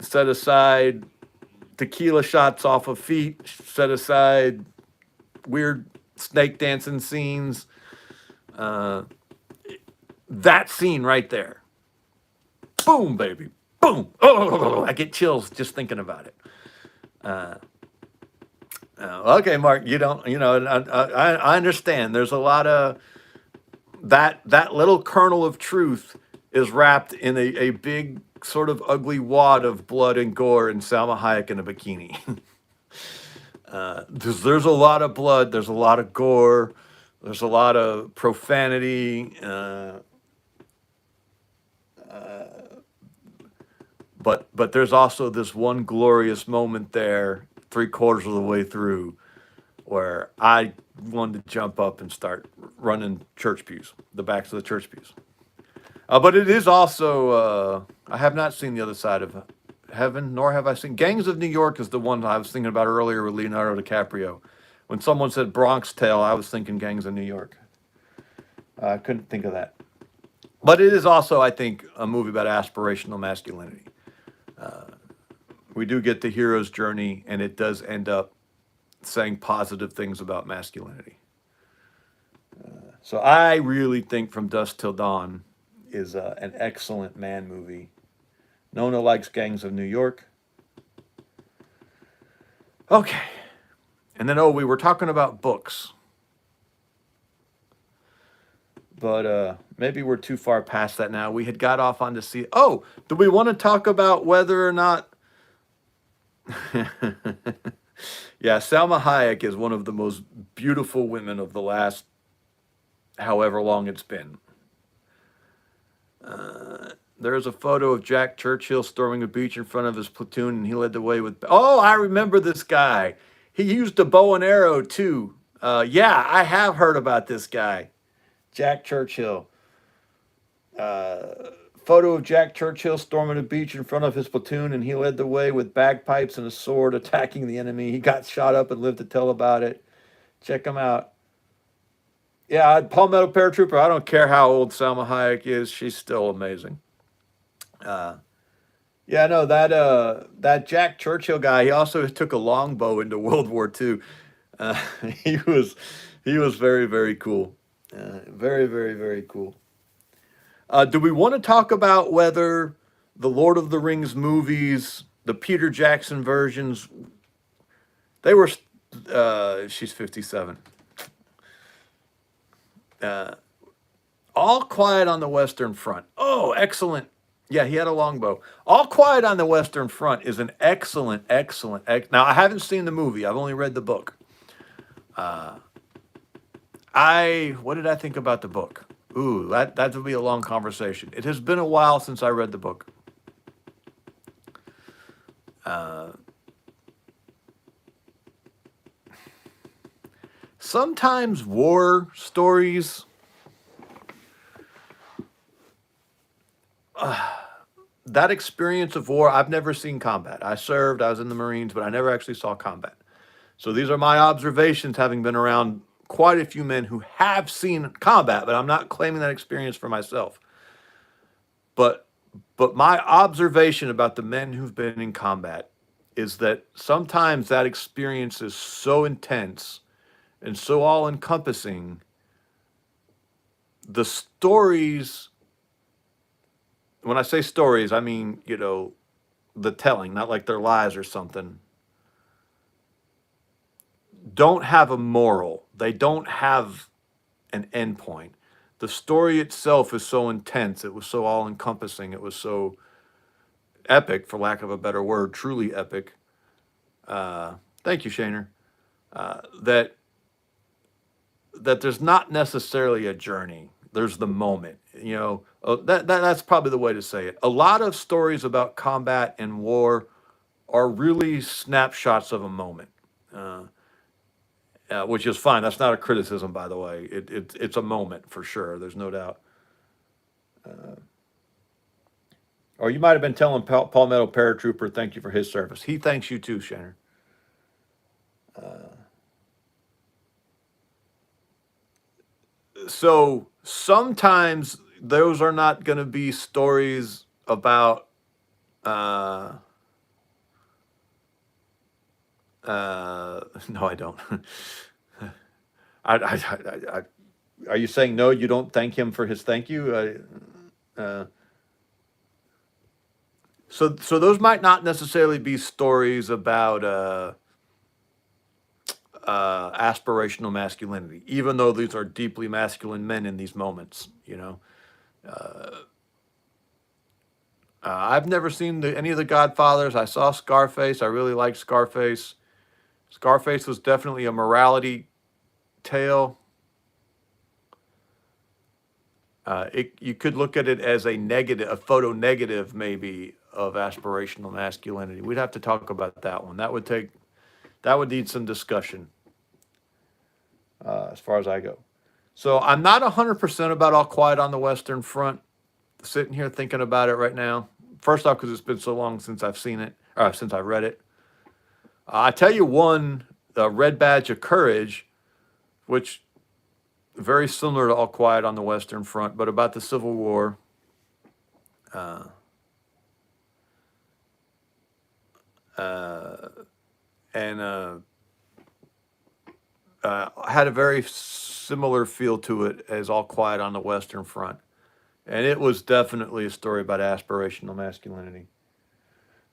set aside tequila shots off of feet. Set aside weird snake dancing scenes. That scene right there. Boom, baby. Boom. Oh, I get chills just thinking about it. Okay, Mark, I understand. There's a lot of that little kernel of truth is wrapped in a big sort of ugly wad of blood and gore and Salma Hayek in a bikini. There's a lot of blood. There's a lot of gore. There's a lot of profanity. But there's also this one glorious moment there, 3/4 of the way through, where I wanted to jump up and start running church pews, the backs of the church pews. But it is also, I have not seen The Other Side of Heaven, nor have I seen Gangs of New York is the one I was thinking about earlier with Leonardo DiCaprio. When someone said Bronx Tale, I was thinking Gangs of New York. I couldn't think of that. But it is also, I think, a movie about aspirational masculinity. We do get the hero's journey, and it does end up saying positive things about masculinity. So I really think From Dusk Till Dawn is an excellent man movie. Nona likes Gangs of New York. Okay. And then, we were talking about books. But maybe we're too far past that now. We had got off on to see. Oh, do we want to talk about whether or not... Yeah, Salma Hayek is one of the most beautiful women of the last however long it's been. There's a photo of Jack Churchill storming a beach in front of his platoon, and he led the way with... Oh, I remember this guy. He used a bow and arrow, too. Yeah, I have heard about this guy. Jack Churchill. Photo of Jack Churchill storming a beach in front of his platoon, and he led the way with bagpipes and a sword attacking the enemy. He got shot up and lived to tell about it. Check him out. Yeah, Palmetto Paratrooper. I don't care how old Salma Hayek is. She's still amazing. Yeah, no, that Jack Churchill guy, he also took a longbow into World War II. He was very, very cool. Very, very, very cool. Do we want to talk about whether the Lord of the Rings movies, the Peter Jackson versions, they were... she's 57. All Quiet on the Western Front. Oh, excellent. Yeah, he had a longbow. All Quiet on the Western Front is an excellent. Now, I haven't seen the movie. I've only read the book. What did I think about the book? Ooh, that would be a long conversation. It has been a while since I read the book. Uh, Sometimes war stories, that experience of war, I've never seen combat. I served, I was in the Marines, but I never actually saw combat. So these are my observations, having been around quite a few men who have seen combat, but I'm not claiming that experience for myself. But my observation about the men who've been in combat is that sometimes that experience is so intense and so all encompassing. The stories, when I say stories, I mean, the telling, not like their lies or something, don't have a moral. They don't have an endpoint. The story itself is so intense. It was so all encompassing. It was so epic, for lack of a better word, truly epic. Thank you, Shaner. That there's not necessarily a journey. There's the moment. That's probably the way to say it. A lot of stories about combat and war are really snapshots of a moment, uh, which is fine. That's not a criticism, by the way. It's a moment for sure. There's no doubt. Or you might have been telling Palmetto Paratrooper, thank you for his service. He thanks you too, Shannon. So sometimes those are not going to be stories about uh, no, I don't. I, are you saying no? You don't thank him for his thank you? So those might not necessarily be stories about aspirational masculinity, even though these are deeply masculine men in these moments. I've never seen any of the Godfathers. I saw Scarface. I really liked Scarface. Scarface was definitely a morality tale. You could look at it as a negative, a photo negative maybe of aspirational masculinity. We'd have to talk about that one. That would need some discussion as far as I go. So I'm not 100% about All Quiet on the Western Front. Sitting here thinking about it right now. First off, because it's been so long since I've seen it, or since I've read it. I tell you one, Red Badge of Courage, which very similar to All Quiet on the Western Front, but about the Civil War. Uh, uh, and had a very similar feel to it as All Quiet on the Western Front. And it was definitely a story about aspirational masculinity.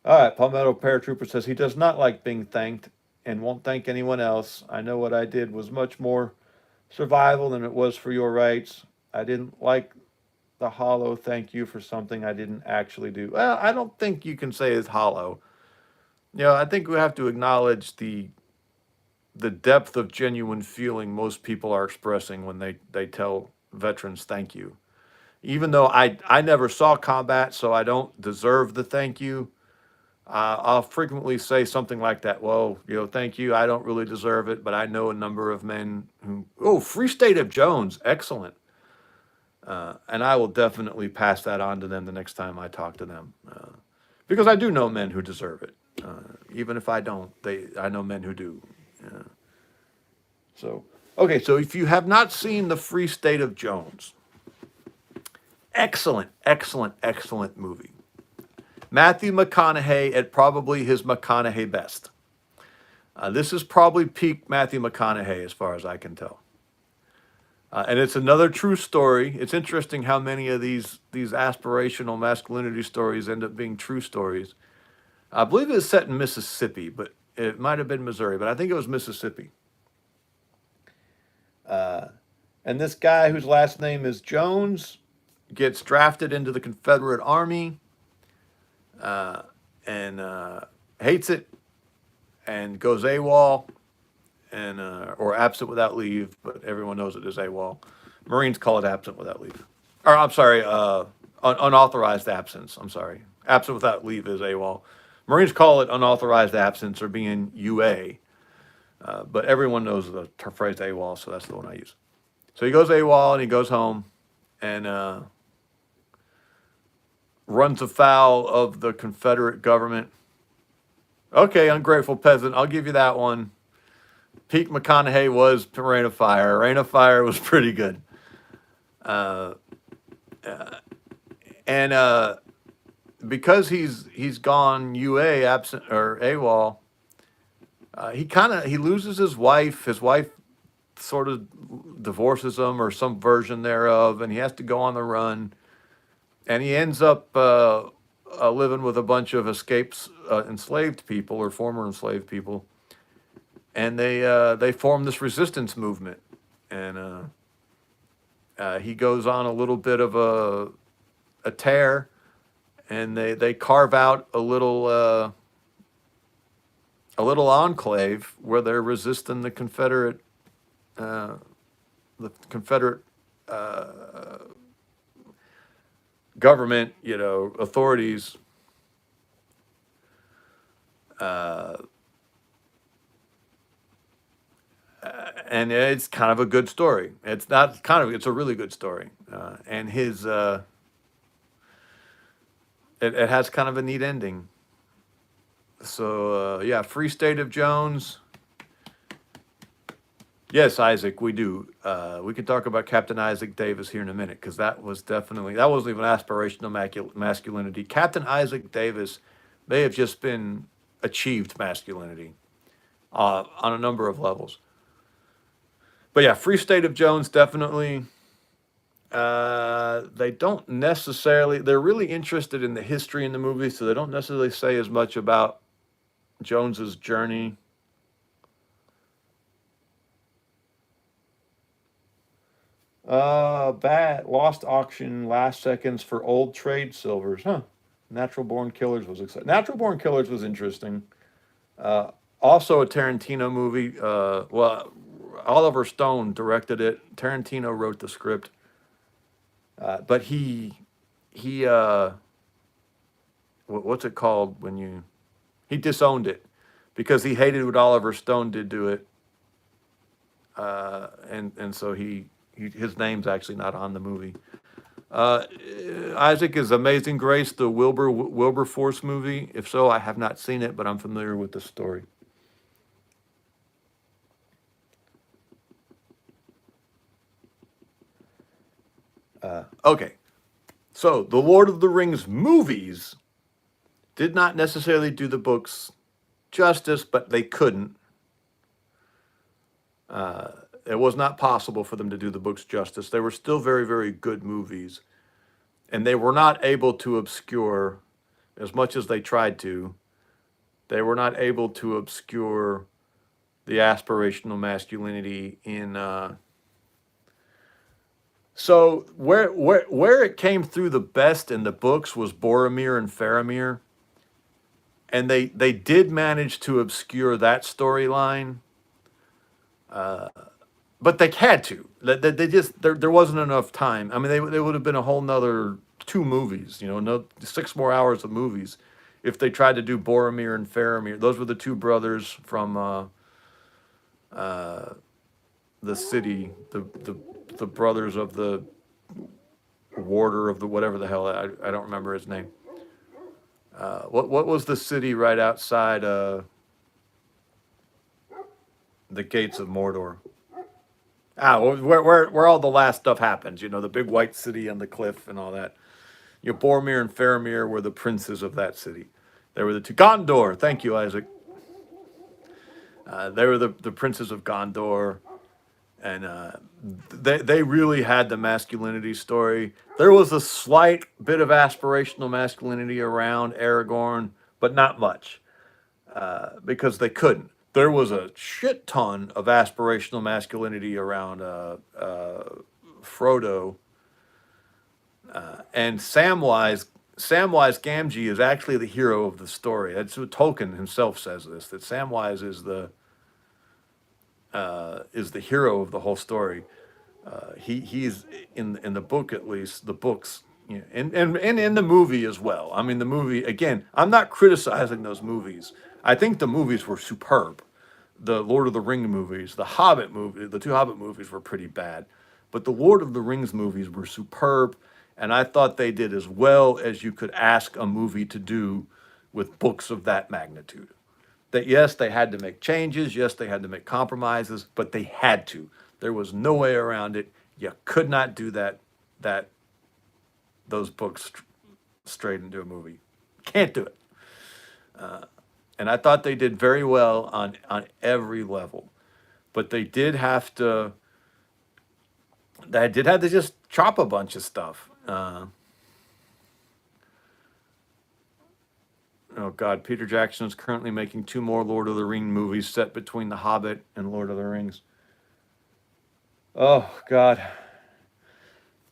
All right, Palmetto Paratrooper says he does not like being thanked and won't thank anyone else. I know what I did was much more survival than it was for your rights. I didn't like the hollow thank you for something I didn't actually do. Well, I don't think you can say it's hollow. I think we have to acknowledge the depth of genuine feeling most people are expressing when they tell veterans thank you. Even though I never saw combat, so I don't deserve the thank you. I'll frequently say something like that. Well, thank you. I don't really deserve it, but I know a number of men who. Oh, Free State of Jones, excellent. And I will definitely pass that on to them the next time I talk to them, because I do know men who deserve it. Even if I don't, I know men who do. So okay, so if you have not seen the Free State of Jones, excellent, excellent, excellent movie. Matthew McConaughey at probably his McConaughey best. This is probably peak Matthew McConaughey as far as I can tell. And it's another true story. It's interesting how many of these aspirational masculinity stories end up being true stories. I believe it was set in Mississippi, but it might have been Missouri, but I think it was Mississippi. And this guy whose last name is Jones gets drafted into the Confederate Army and hates it and goes AWOL and or absent without leave, but everyone knows it is AWOL. Marines call it absent without leave. Or I'm sorry, unauthorized absence. I'm sorry. Absent without leave is AWOL. Marines call it unauthorized absence or being UA, but everyone knows the phrase AWOL, so that's the one I use. So he goes AWOL and he goes home and runs afoul of the Confederate government. Okay, ungrateful peasant, I'll give you that one. Pete McConaughey was Rain of Fire. Rain of Fire was pretty good. And because he's gone UA, absent or AWOL, he loses his wife. His wife sort of divorces him or some version thereof, and he has to go on the run. And he ends up living with a bunch of enslaved people or former enslaved people, and they form this resistance movement. And he goes on a little bit of a tear, and they carve out a little enclave where they're resisting the Confederate uh, government, authorities. And it's kind of a good story. It's not kind of, it's a really good story. And it has kind of a neat ending. So, yeah, Free State of Jones. Yes, Isaac, we do. We can talk about Captain Isaac Davis here in a minute because that wasn't even aspirational masculinity. Captain Isaac Davis may have just been achieved masculinity on a number of levels. But yeah, Free State of Jones, definitely. They don't necessarily, they're really interested in the history in the movie, so they don't necessarily say as much about Jones's journey. Bat lost auction last seconds for old trade silvers. Huh. Natural Born Killers was exciting. Natural Born Killers was interesting. Also a Tarantino movie. Well, Oliver Stone directed it. Tarantino wrote the script. But he what's it called when he disowned it because he hated what Oliver Stone did to it. And so his name's actually not on the movie. Isaac is Amazing Grace, the Wilberforce movie. If so, I have not seen it, but I'm familiar with the story. Okay, so the Lord of the Rings movies did not necessarily do the books justice, but they couldn't. It was not possible for them to do the books justice. They were still very, very good movies. And they were not able to obscure, as much as they tried to, they were not able to obscure the aspirational masculinity in. So where it came through the best in the books was Boromir and Faramir. And they did manage to obscure that storyline. But they had to. They just there wasn't enough time. I mean, they would have been a whole nother 2 movies. No 6 more hours of movies, if they tried to do Boromir and Faramir. Those were the 2 brothers from the city, the brothers of the warder of the whatever the hell I don't remember his name. What was the city right outside the gates of Mordor? Where all the last stuff happens, the big white city on the cliff and all that. Boromir and Faramir were the princes of that city. They were the 2. Gondor, thank you, Isaac. They were the princes of Gondor, and they really had the masculinity story. There was a slight bit of aspirational masculinity around Aragorn, but not much, because they couldn't. There was a shit ton of aspirational masculinity around Frodo, and Samwise Gamgee is actually the hero of the story. That's what Tolkien himself says this, that Samwise is the hero of the whole story. He's in the book, at least the books, you know, and in the movie as well. I mean, the movie, again, I'm not criticizing those movies. I think the movies were superb. The Lord of the Ring movies, the Hobbit movie, the two Hobbit movies were pretty bad, but the Lord of the Rings movies were superb, and I thought they did as well as you could ask a movie to do with books of that magnitude. That yes, they had to make changes, yes, they had to make compromises, but they had to. There was no way around it. You could not do that those books straight into a movie. Can't do it. And I thought they did very well on every level. But they did have to just chop a bunch of stuff. Oh God, Peter Jackson is currently making two more Lord of the Rings movies set between The Hobbit and Lord of the Rings. Oh God,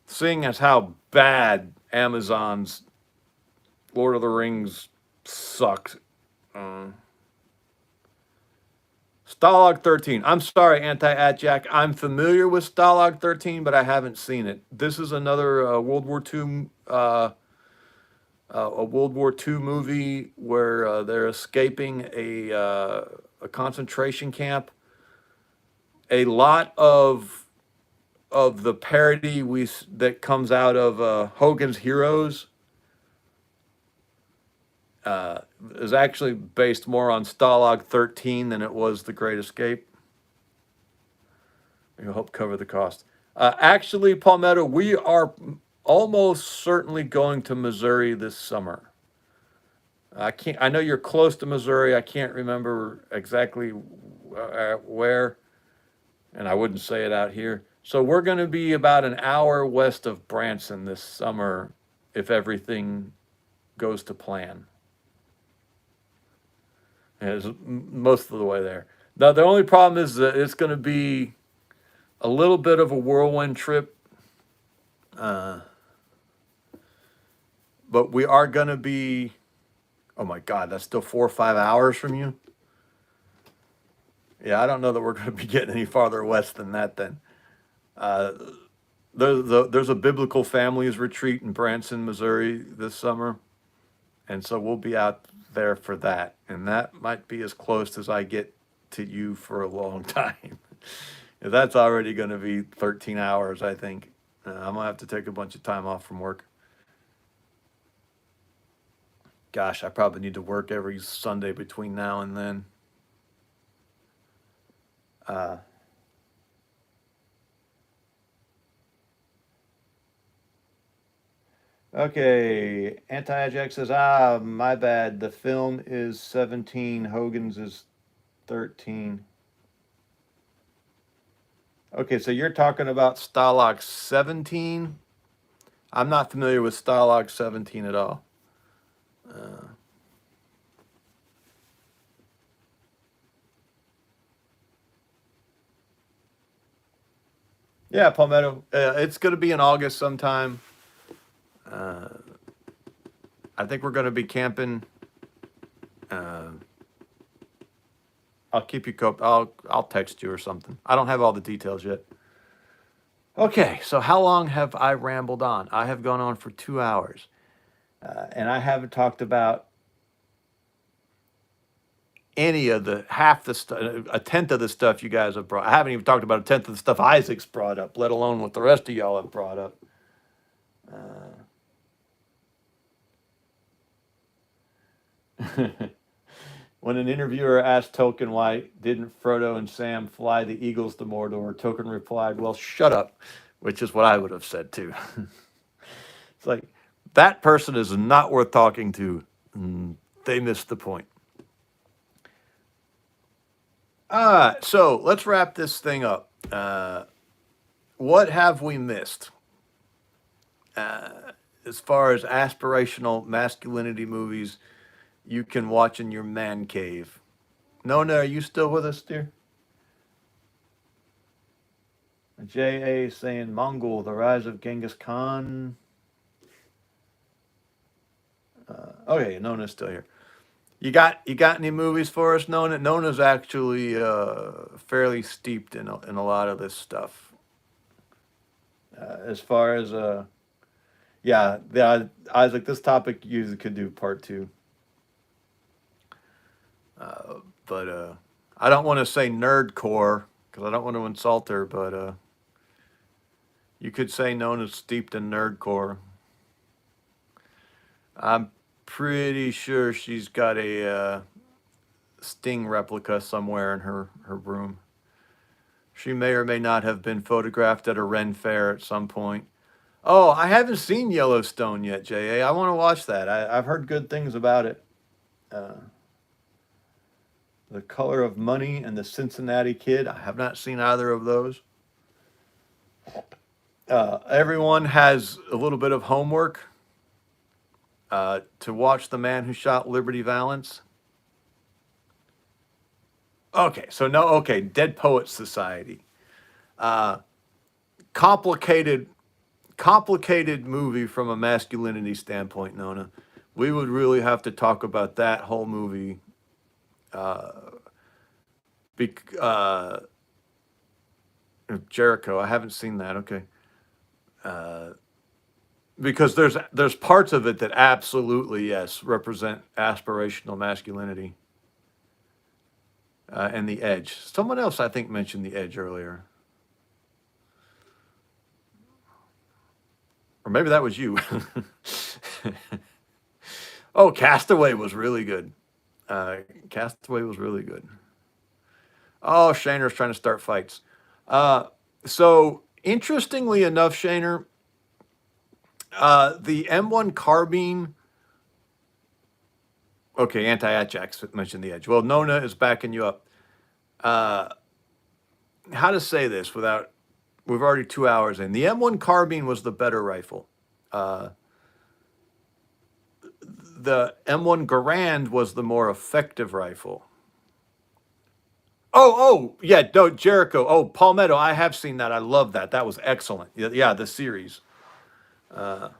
seeing as how bad Amazon's Lord of the Rings sucked. Stalag 13. I'm sorry, Anti-At Jack. I'm familiar with Stalag 13, but I haven't seen it. This is another a World War II movie where they're escaping a concentration camp. A lot of the parody that comes out of Hogan's Heroes is actually based more on Stalag 13 than it was The Great Escape. I hope cover the cost. Actually, Palmetto, we are almost certainly going to Missouri this summer. I know you're close to Missouri. I can't remember exactly where, and I wouldn't say it out here. So we're going to be about an hour west of Branson this summer if everything goes to plan. And it's most of the way there. Now, the only problem is that it's going to be a little bit of a whirlwind trip. But we are going to be, oh my God, that's still 4 or 5 hours from you? Yeah, I don't know that we're going to be getting any farther west than that then. There's a biblical families retreat in Branson, Missouri this summer. And so we'll be out there for that. And that might be as close as I get to you for a long time. That's already going to be 13 hours, I think. I'm going to have to take a bunch of time off from work. Gosh, I probably need to work every Sunday between now and then. Okay, Anti-Ajax says, my bad. The film is 17, Hogan's is 13. Okay, so you're talking about Stalag 17? I'm not familiar with Stalag 17 at all. Yeah, Palmetto. It's going to be in August sometime. I think we're going to be camping. I'll keep you I'll text you or something. I don't have all the details yet. Okay, so how long have I rambled on? I have gone on for 2 hours, and I haven't talked about any of half the stuff, a tenth of the stuff you guys have brought. I haven't even talked about a tenth of the stuff Isaac's brought up, let alone what the rest of y'all have brought up. When an interviewer asked Tolkien why didn't Frodo and Sam fly the eagles to Mordor, Tolkien replied, "Well, shut up," which is what I would have said too. It's like, that person is not worth talking to. They missed the point. So let's wrap this thing up. What have we missed? As far as aspirational masculinity movies you can watch in your man cave. Nona, are you still with us, dear? J.A. saying Mongol, The Rise of Genghis Khan. Okay, Nona's still here. You got any movies for us, Nona? Nona's actually fairly steeped in a lot of this stuff. as far as yeah, I was like, this topic usually could do part two. But I don't want to say nerdcore because I don't want to insult her, but you could say Nona's steeped in nerdcore. I'm pretty sure she's got a Sting replica somewhere in her room. She may or may not have been photographed at a Ren fair at some point. Oh, I haven't seen Yellowstone yet, JA. I want to watch that. I've heard good things about it. The Color of Money and The Cincinnati Kid. I have not seen either of those. Everyone has a little bit of homework to watch The Man Who Shot Liberty Valance. Okay, so no, okay, Dead Poets Society. Complicated movie from a masculinity standpoint, Nona. We would really have to talk about that whole movie. Jericho, I haven't seen that. Okay. Because there's parts of it that absolutely, yes, represent aspirational masculinity. And The Edge. Someone else, I think, mentioned The Edge earlier. Or maybe that was you. Oh, Castaway was really good. Castaway was really good. Oh, Shaner's trying to start fights. So, interestingly enough, Shaner, the M1 carbine. Okay, Anti-Ajax mentioned The Edge. Well, Nona is backing you up. How to say this without... We've already 2 hours in. The M1 carbine was the better rifle. The M1 Garand was the more effective rifle. Oh, yeah, no, Jericho. Oh, Palmetto, I have seen that. I love that. That was excellent. Yeah, the series. Yeah,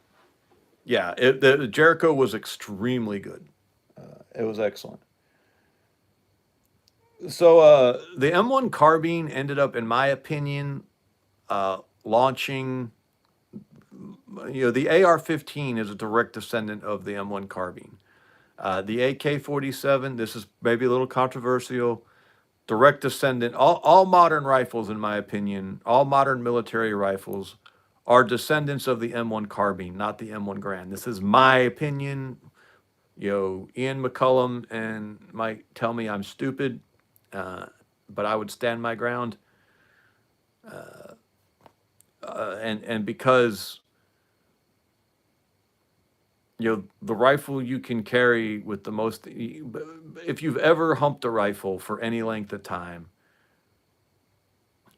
the Jericho was extremely good. It was excellent. So the M1 carbine ended up, in my opinion, launching. The AR-15 is a direct descendant of the M1 carbine. The AK-47, this is maybe a little controversial, direct descendant. All modern rifles, in my opinion, all modern military rifles are descendants of the M1 carbine, not the M1 Garand. This is my opinion. Ian McCullum and might tell me I'm stupid, but I would stand my ground. And because the rifle you can carry with the most, if you've ever humped a rifle for any length of time,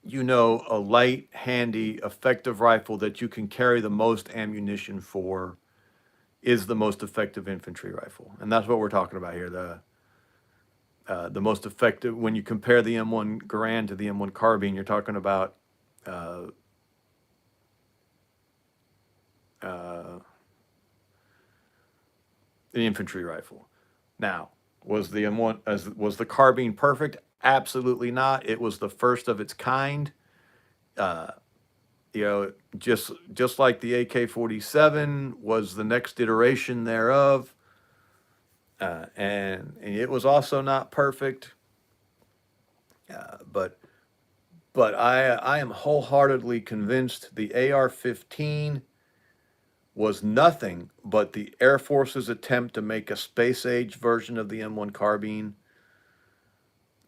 a light, handy, effective rifle that you can carry the most ammunition for is the most effective infantry rifle. And that's what we're talking about here. The most effective, when you compare the M1 Garand to the M1 carbine, you're talking about the infantry rifle. Now, was the carbine perfect? Absolutely not. It was the first of its kind. Just like the AK-47 was the next iteration thereof. And it was also not perfect. But I am wholeheartedly convinced the AR-15 was nothing but the Air Force's attempt to make a space-age version of the M1 carbine.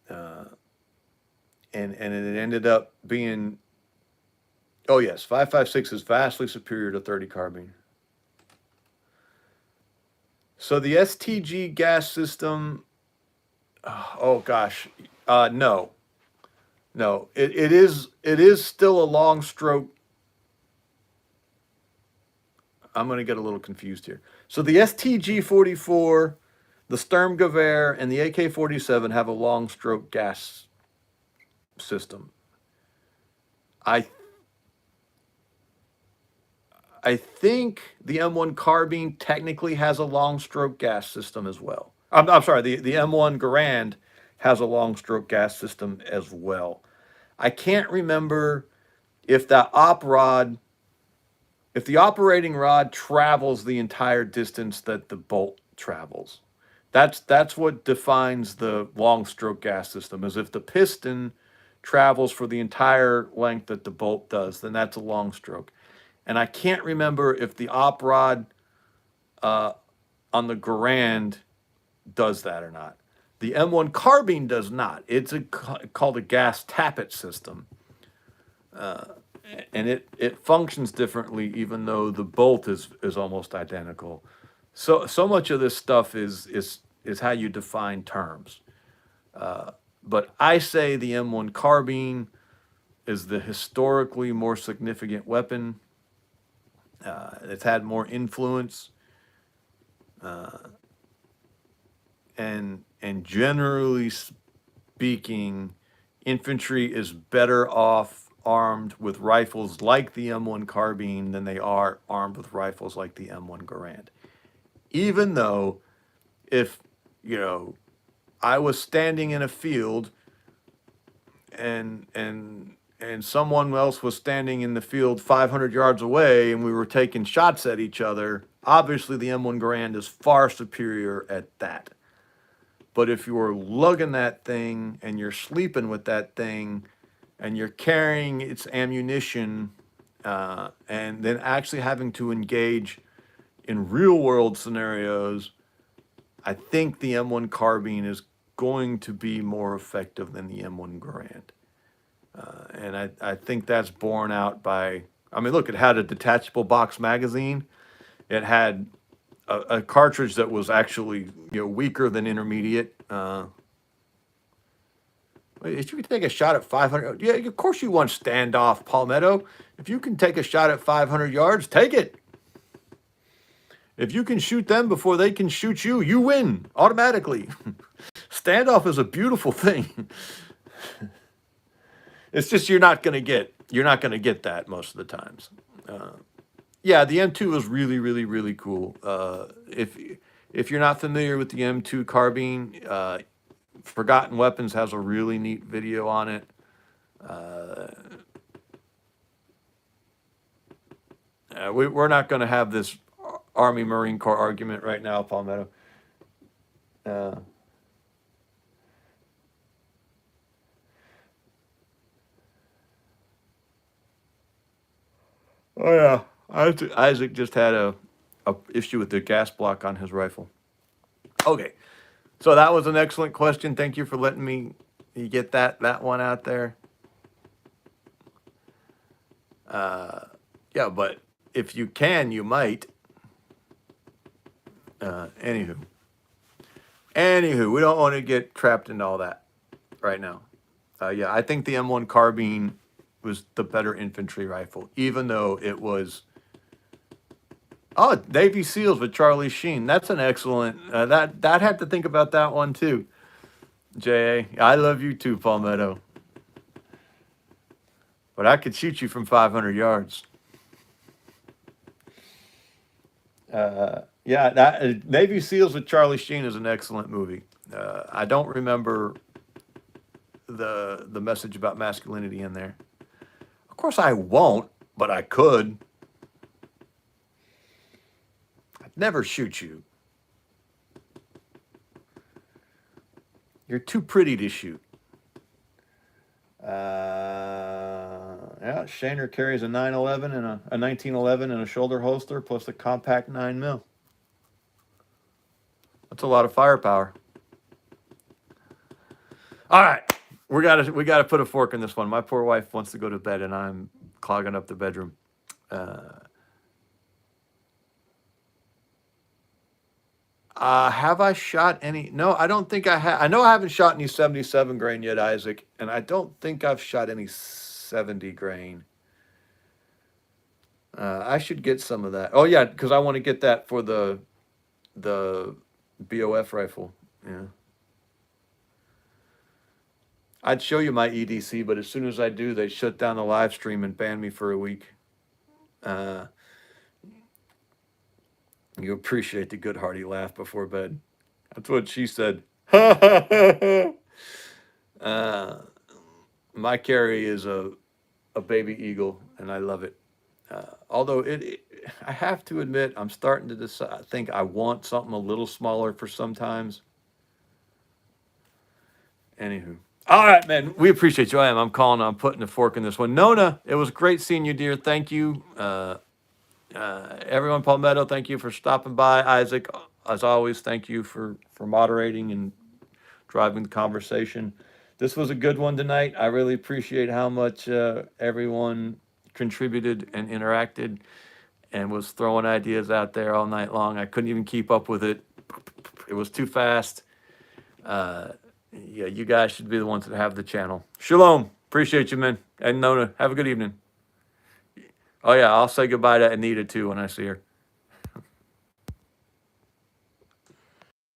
And it ended up being... Oh, yes, 5.56 is vastly superior to .30 carbine. So the STG gas system... Oh, gosh. No. No. It is still a long stroke. I'm going to get a little confused here. So the STG-44, the Sturmgewehr, and the AK-47 have a long stroke gas system. I think the M1 carbine technically has a long stroke gas system as well. I'm sorry, the M1 Garand has a long stroke gas system as well. I can't remember if that op rod if the operating rod travels the entire distance that the bolt travels, that's what defines the long stroke gas system. Is if the piston travels for the entire length that the bolt does, then that's a long stroke. And I can't remember if the op rod uh, on the Garand does that or not. The M1 carbine does not. It's called a gas tappet system, and it functions differently, even though the bolt is almost identical. So much of this stuff is how you define terms. But I say the M1 carbine is the historically more significant weapon. It's had more influence, and generally speaking, infantry is better off armed with rifles like the M1 carbine than they are armed with rifles like the M1 Garand. Even though, if you know, I was standing in a field and someone else was standing in the field 500 yards away and we were taking shots at each other, obviously the M1 Garand is far superior at that. But if you're lugging that thing and you're sleeping with that thing and you're carrying its ammunition, and then actually having to engage in real world scenarios, I think the M1 carbine is going to be more effective than the M1 Garand. And I think that's borne out by, I mean, look, it had a detachable box magazine. It had a cartridge that was actually, weaker than intermediate. If you can take a shot at 500, yeah, of course you want standoff, Palmetto. If you can take a shot at 500 yards, take it. If you can shoot them before they can shoot you, you win automatically. Standoff is a beautiful thing. It's just you're not going to get that most of the times. Yeah, the M2 is really, really, really cool. If you're not familiar with the M2 carbine, Forgotten Weapons has a really neat video on it. We're not going to have this Army Marine Corps argument right now, Palmetto. Oh yeah, Isaac just had a issue with the gas block on his rifle. Okay, so that was an excellent question. Thank you for letting me get that one out there. Yeah, but if you can, you might. Anywho, we don't want to get trapped into all that right now. Yeah, I think the M1 carbine was the better infantry rifle, even though it was. Oh, Navy SEALs with Charlie Sheen. That's an excellent. That had to think about that one too. J.A., I love you too, Palmetto. But I could shoot you from 500 yards. Yeah, that Navy SEALs with Charlie Sheen is an excellent movie. I don't remember the message about masculinity in there. Of course, I won't, but I could. I'd never shoot you. You're too pretty to shoot. Yeah, Shaner carries a 911 and a 1911 and a shoulder holster plus a compact 9mm. That's a lot of firepower. All right, we gotta put a fork in this one. My poor wife wants to go to bed, and I'm clogging up the bedroom. Have I shot any? No, I don't think I have. I know I haven't shot any 77 grain yet, Isaac, and I don't think I've shot any 70 grain. I should get some of that. Oh yeah, because I want to get that for the BOF rifle. Yeah. I'd show you my EDC, but as soon as I do, they shut down the live stream and ban me for a week. You appreciate the good hearty laugh before bed. That's what she said. My carry is a baby eagle, and I love it. Although I have to admit, I'm starting to decide. I think I want something a little smaller for sometimes. Anywho, all right, man. We appreciate you. I'm calling. I'm putting the fork in this one. Nona, it was great seeing you, dear. Thank you. Everyone, Palmetto, thank you for stopping by. Isaac, as always, thank you for moderating and driving the conversation. This was a good one tonight. I really appreciate how much everyone contributed and interacted and was throwing ideas out there all night long. I couldn't even keep up with it. It was too fast. Yeah, you guys should be the ones that have the channel. Shalom. Appreciate you, man. And Nona, have a good evening. Oh, yeah, I'll say goodbye to Anita, too, when I see her.